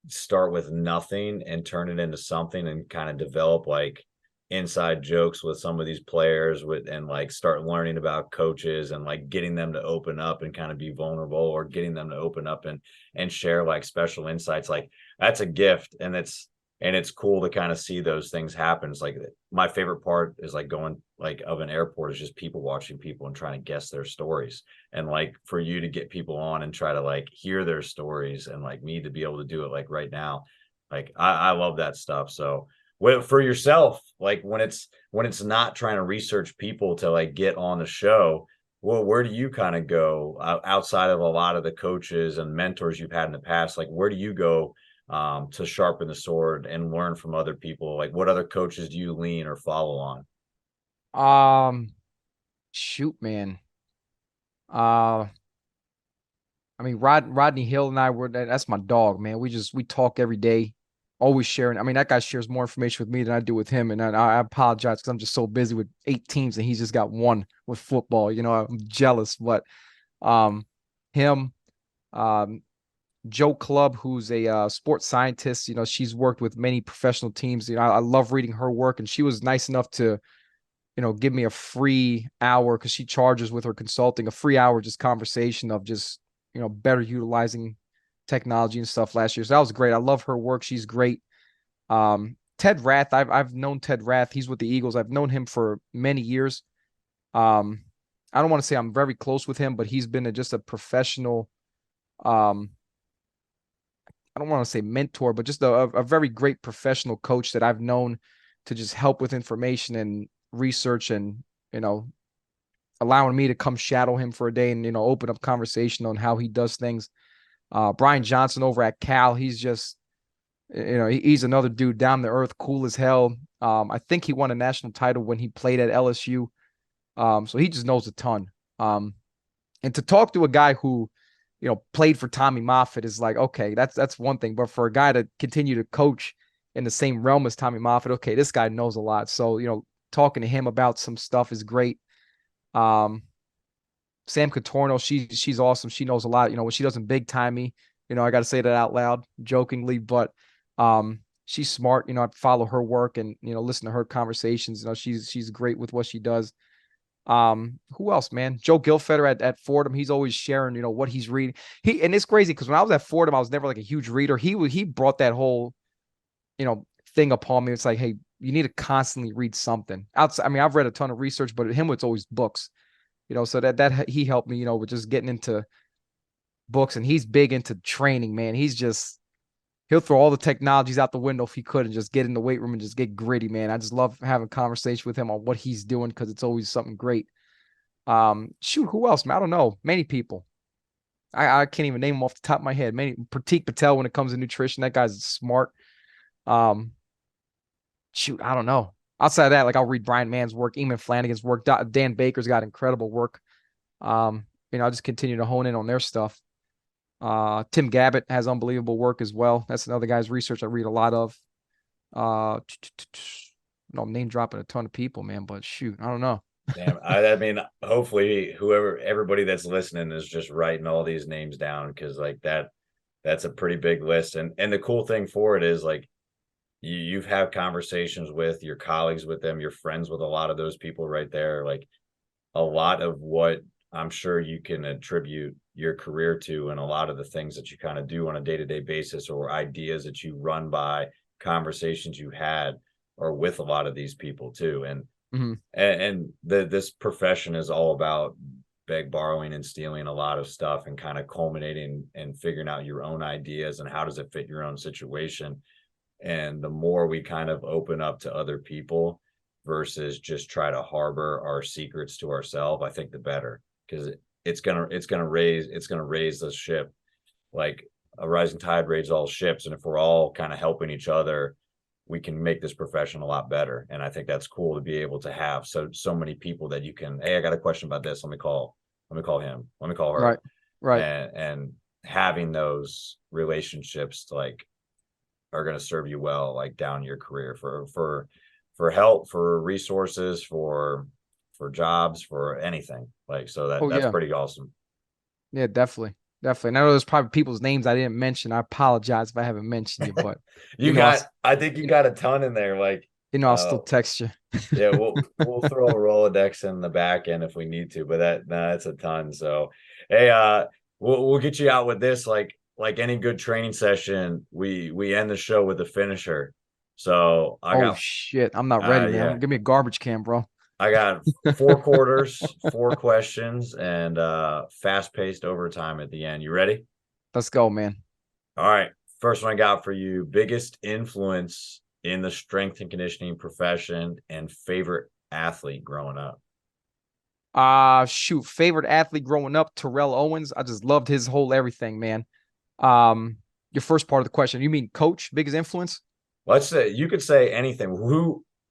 start with nothing and turn it into something and kind of develop like inside jokes with some of these players with and like start learning about coaches and like getting them to open up and kind of be vulnerable, or getting them to open up and share like special insights. Like that's a gift, and it's cool to kind of see those things happen. It's like my favorite part is like going like of an airport is just people watching people and trying to guess their stories, and like for you to get people on and try to like hear their stories, and like me to be able to do it like right now, like I love that stuff. So for yourself, like when it's not trying to research people to like get on the show, well, where do you kind of go outside of a lot of the coaches and mentors you've had in the past? Like where do you go to sharpen the sword and learn from other people? Like what other coaches do you lean or follow on? Um, shoot, man. Uh, I mean, Rodney Hill and I that's my dog, man. We talk every day, always sharing. I mean, that guy shares more information with me than I do with him. And I apologize because I'm just so busy with 8 teams and he's just got one with football. You know, I'm jealous, but um, him, um, Joe Clubb, who's a sports scientist, you know, she's worked with many professional teams. You know, I love reading her work, and she was nice enough to, you know, give me a free hour because she charges with her consulting a free hour just conversation of just, you know, better utilizing technology and stuff last year. So that was great. I love her work. She's great. Ted Rath, I've known Ted Rath. He's with the Eagles. I've known him for many years. Um, I don't want to say I'm very close with him, but he's been just a professional. Um, I don't want to say mentor, but just a very great professional coach that I've known to just help with information and research and you know, allowing me to come shadow him for a day and, open up conversation on how he does things. Brian Johnson over at Cal, he's just, he's another dude down to earth, cool as hell. I think he won a national title when he played at LSU. So he just knows a ton. And to talk to a guy who, played for Tommy Moffitt is like, okay, that's one thing. But for a guy to continue to coach in the same realm as Tommy Moffitt, okay, this guy knows a lot. So, talking to him about some stuff is great. Sam Contorno, she's awesome. She knows a lot. When she doesn't big time me, I got to say that out loud jokingly, but she's smart. I follow her work and, listen to her conversations. She's great with what she does. Who else, man? Joe Gilfetter at Fordham. He's always sharing, what he's reading. And it's crazy because when I was at Fordham, I was never like a huge reader. He brought that whole, thing upon me. It's like, hey, you need to constantly read something. Outside, I mean, I've read a ton of research, but him, it's always books. So that he helped me, with just getting into books, and he's big into training, man. He'll throw all the technologies out the window if he could and just get in the weight room and just get gritty, man. I just love having a conversation with him on what he's doing because it's always something great. Who else, man? I don't know. Many people. I can't even name them off the top of my head. Pratik Patel when it comes to nutrition. That guy's smart. I don't know. Outside of that, like I'll read Brian Mann's work, Eamon Flanagan's work. Dan Baker's got incredible work. I just continue to hone in on their stuff. Tim Gabbett has unbelievable work as well. That's another guy's research I read a lot of. I'm name dropping a ton of people, man, but shoot, I don't know. Damn, I mean, hopefully everybody that's listening is just writing all these names down because like that's a pretty big list. And the cool thing for it is like you've had conversations with your colleagues with them, you're friends with a lot of those people right there. Like a lot of what I'm sure you can attribute your career to and a lot of the things that you kind of do on a day-to-day basis or ideas that you run by conversations you had or with a lot of these people too. And this profession is all about borrowing and stealing a lot of stuff and kind of culminating and figuring out your own ideas and how does it fit your own situation. And the more we kind of open up to other people versus just try to harbor our secrets to ourselves, I think the better, because it's gonna raise the ship. Like a rising tide raises all ships, and if we're all kind of helping each other, we can make this profession a lot better. And I think that's cool to be able to have so many people that you can. Hey, I got a question about this. Let me call him. Let me call her. Right. And having those relationships like are going to serve you well, like down your career for help, for resources, for jobs, for anything. Like, so that's pretty awesome. Yeah, definitely. Definitely. And I know there's probably people's names I didn't mention. I apologize if I haven't mentioned you, but I think you got a ton in there. Like, I'll still text you. Yeah, we'll throw a Rolodex in the back end if we need to, but that's a ton. So, hey, we'll get you out with this. Like any good training session, we end the show with a finisher. So shit, I'm not ready, man. Yeah. Give me a garbage can, bro. I got 4 quarters, 4 questions, and fast-paced overtime at the end. You ready? Let's go, man. All right. First one I got for you. Biggest influence in the strength and conditioning profession and favorite athlete growing up? Favorite athlete growing up, Terrell Owens. I just loved his whole everything, man. Your first part of the question, you mean coach, biggest influence? Let's say you could say anything.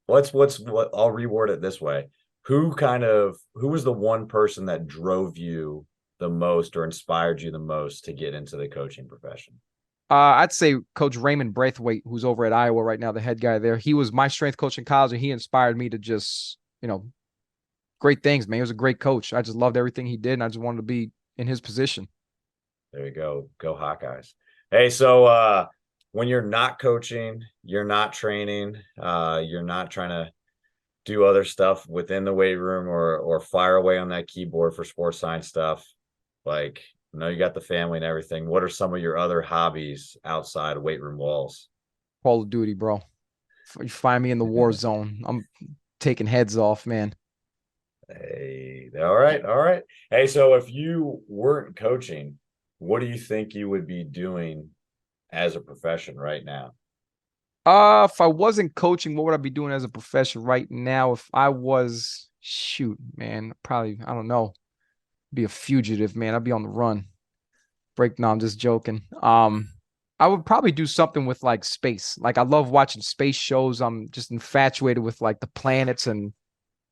What I'll reword it this way. Who was the one person that drove you the most or inspired you the most to get into the coaching profession? I'd say Coach Raymond Braithwaite, who's over at Iowa right now, the head guy there. He was my strength coach in college, and he inspired me to just, great things, man. He was a great coach. I just loved everything he did, and I just wanted to be in his position. There you go. Go Hawkeyes. Hey, so when you're not coaching, you're not training, you're not trying to do other stuff within the weight room or fire away on that keyboard for sports science stuff, like, I know you got the family and everything. What are some of your other hobbies outside of weight room walls? Call of Duty, bro. You find me in the war zone, I'm taking heads off, man. Hey, all right. Hey, so if you weren't coaching, what do you think you would be doing as a profession right now? If I wasn't coaching, what would I be doing as a profession right now? If I was, shoot, man, probably, I don't know, be a fugitive, man. I'd be on the run. No, I'm just joking. I would probably do something with like space. Like I love watching space shows. I'm just infatuated with like the planets and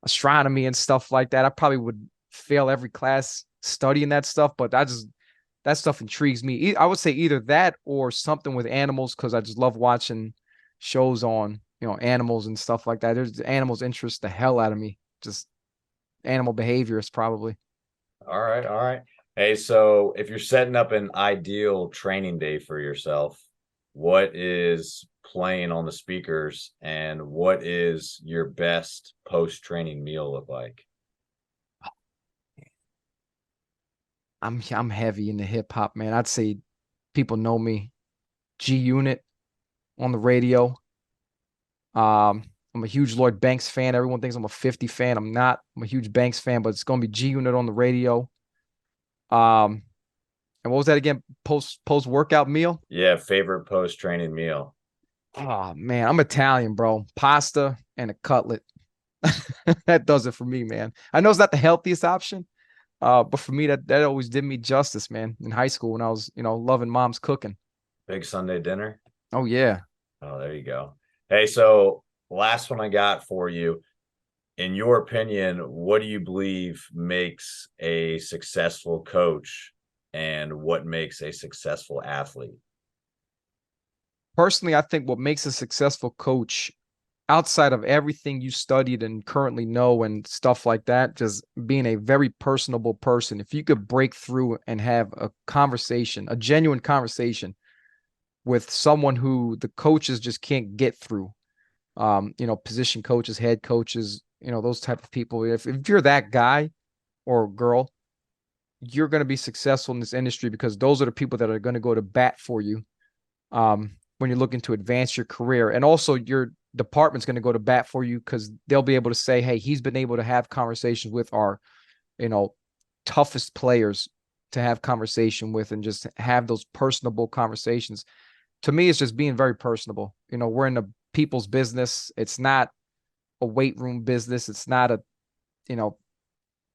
astronomy and stuff like that. I probably would fail every class studying that stuff, but that stuff intrigues me. I would say either that or something with animals because I just love watching shows on, animals and stuff like that. There's animals interest the hell out of me. Just animal behaviors probably. All right, all right. Hey, so if you're setting up an ideal training day for yourself, what is playing on the speakers and what is your best post-training meal look like? I'm heavy into hip hop, man. I'd say people know me. G Unit on the radio. I'm a huge Lloyd Banks fan. Everyone thinks I'm a 50 fan. I'm not. I'm a huge Banks fan, but it's gonna be G Unit on the radio. Um, and what was that again? Post workout meal? Yeah, favorite post-training meal. Oh man, I'm Italian, bro. Pasta and a cutlet. That does it for me, man. I know it's not the healthiest option, but for me, that always did me justice, man. In high school when I was, loving mom's cooking. Big Sunday dinner. Oh yeah. Oh, there you go. Hey, so last one I got for you. In your opinion, what do you believe makes a successful coach and what makes a successful athlete? Personally, I think what makes a successful coach outside of everything you studied and currently know and stuff like that, just being a very personable person. If you could break through and have a conversation, a genuine conversation with someone who the coaches just can't get through, position coaches, head coaches, those type of people. If you're that guy or girl, you're going to be successful in this industry because those are the people that are going to go to bat for you when you're looking to advance your career. And also your department's going to go to bat for you because they'll be able to say, hey, he's been able to have conversations with our, toughest players to have conversation with and just have those personable conversations. To me, it's just being very personable. We're in the people's business. It's not a weight room business. It's not a,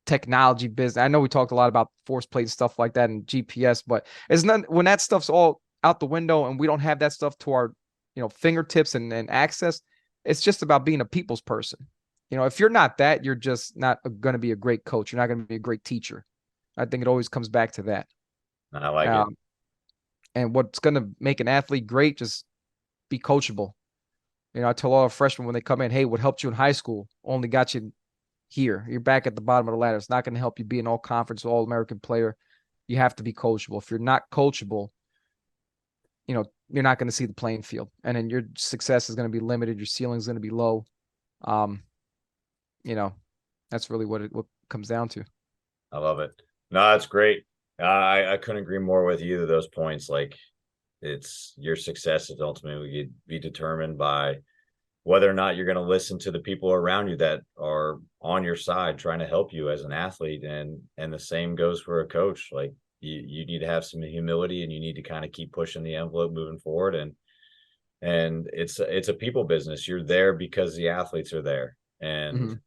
technology business. I know we talked a lot about force plate and stuff like that and GPS, but it's not when that stuff's all out the window and we don't have that stuff to our, fingertips and access. It's just about being a people's person. If you're not that, you're just not going to be a great coach. You're not going to be a great teacher. I think it always comes back to that. I like it. And what's going to make an athlete great, just be coachable. I tell all our freshmen when they come in, hey, what helped you in high school only got you here. You're back at the bottom of the ladder. It's not going to help you be an all-conference, all-American player. You have to be coachable. If you're not coachable, you're not going to see the playing field. And then your success is going to be limited. Your ceiling is going to be low. That's really what it comes down to. I love it. No, that's great. I couldn't agree more with either of those points. Like, it's your success is ultimately be determined by whether or not you're going to listen to the people around you that are on your side trying to help you as an athlete. And the same goes for a coach. Like, you need to have some humility and you need to kind of keep pushing the envelope moving forward. And it's a people business. You're there because the athletes are there. And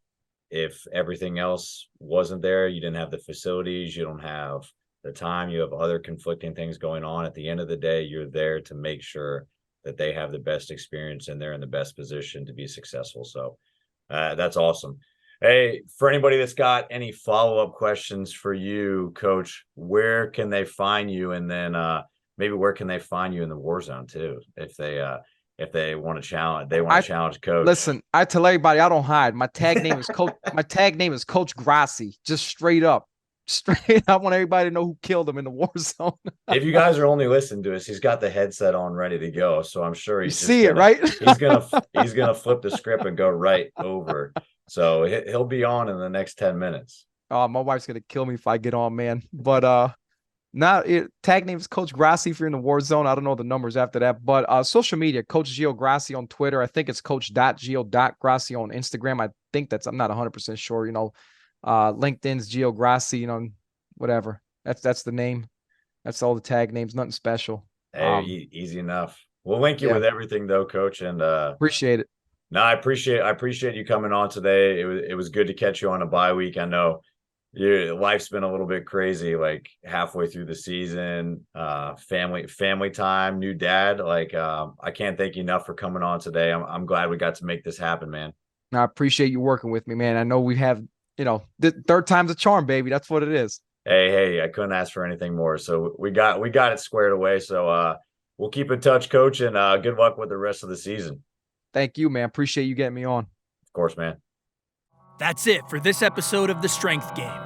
if everything else wasn't there, you didn't have the facilities, you don't have the time, you have other conflicting things going on. At the end of the day, you're there to make sure that they have the best experience and they're in the best position to be successful. So that's awesome. Hey, for anybody that's got any follow-up questions for you, Coach, where can they find you? And then maybe where can they find you in the war zone too, if they want to challenge Coach. Listen, I tell everybody I don't hide. My tag name is Coach. My tag name is Coach Grassi. Just straight up. I want everybody to know who killed him in the war zone. If you guys are only listening to us, he's got the headset on ready to go. So I'm sure he's right? he's gonna flip the script and go right over. So he'll be on in the next 10 minutes. Oh, my wife's gonna kill me if I get on, man. But tag name is Coach Grassi if you're in the war zone. I don't know the numbers after that. But social media, Coach Gio Grassi on Twitter. I think it's coach.gio.grassi on Instagram. I think I'm not 100% sure, LinkedIn's Gio Grassi, whatever. That's the name. That's all the tag names, nothing special. Hey, easy enough. We'll link you with everything though, Coach. And appreciate it. No, I appreciate you coming on today. It was good to catch you on a bye week. I know your life's been a little bit crazy, like halfway through the season, family time, new dad. Like I can't thank you enough for coming on today. I'm glad we got to make this happen, man. I appreciate you working with me, man. I know we have, the third time's a charm, baby. That's what it is. Hey, I couldn't ask for anything more. So we got it squared away. So we'll keep in touch, Coach, and good luck with the rest of the season. Thank you, man. Appreciate you getting me on. Of course, man. That's it for this episode of The Strength Game.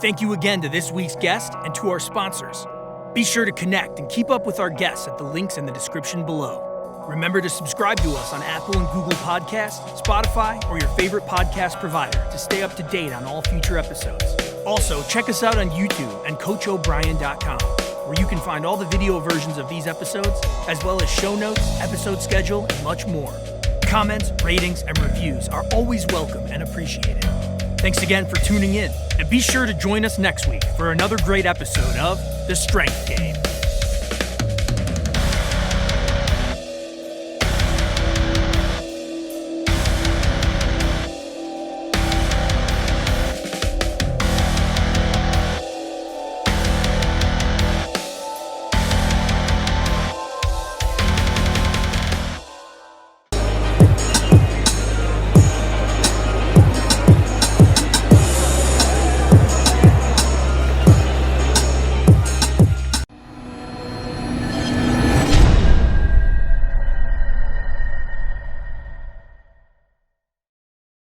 Thank you again to this week's guest and to our sponsors. Be sure to connect and keep up with our guests at the links in the description below. Remember to subscribe to us on Apple and Google Podcasts, Spotify, or your favorite podcast provider to stay up to date on all future episodes. Also, check us out on YouTube and CoachO'Brien.com, where you can find all the video versions of these episodes, as well as show notes, episode schedule, and much more. Comments, ratings, and reviews are always welcome and appreciated. Thanks again for tuning in, and be sure to join us next week for another great episode of The Strength Game.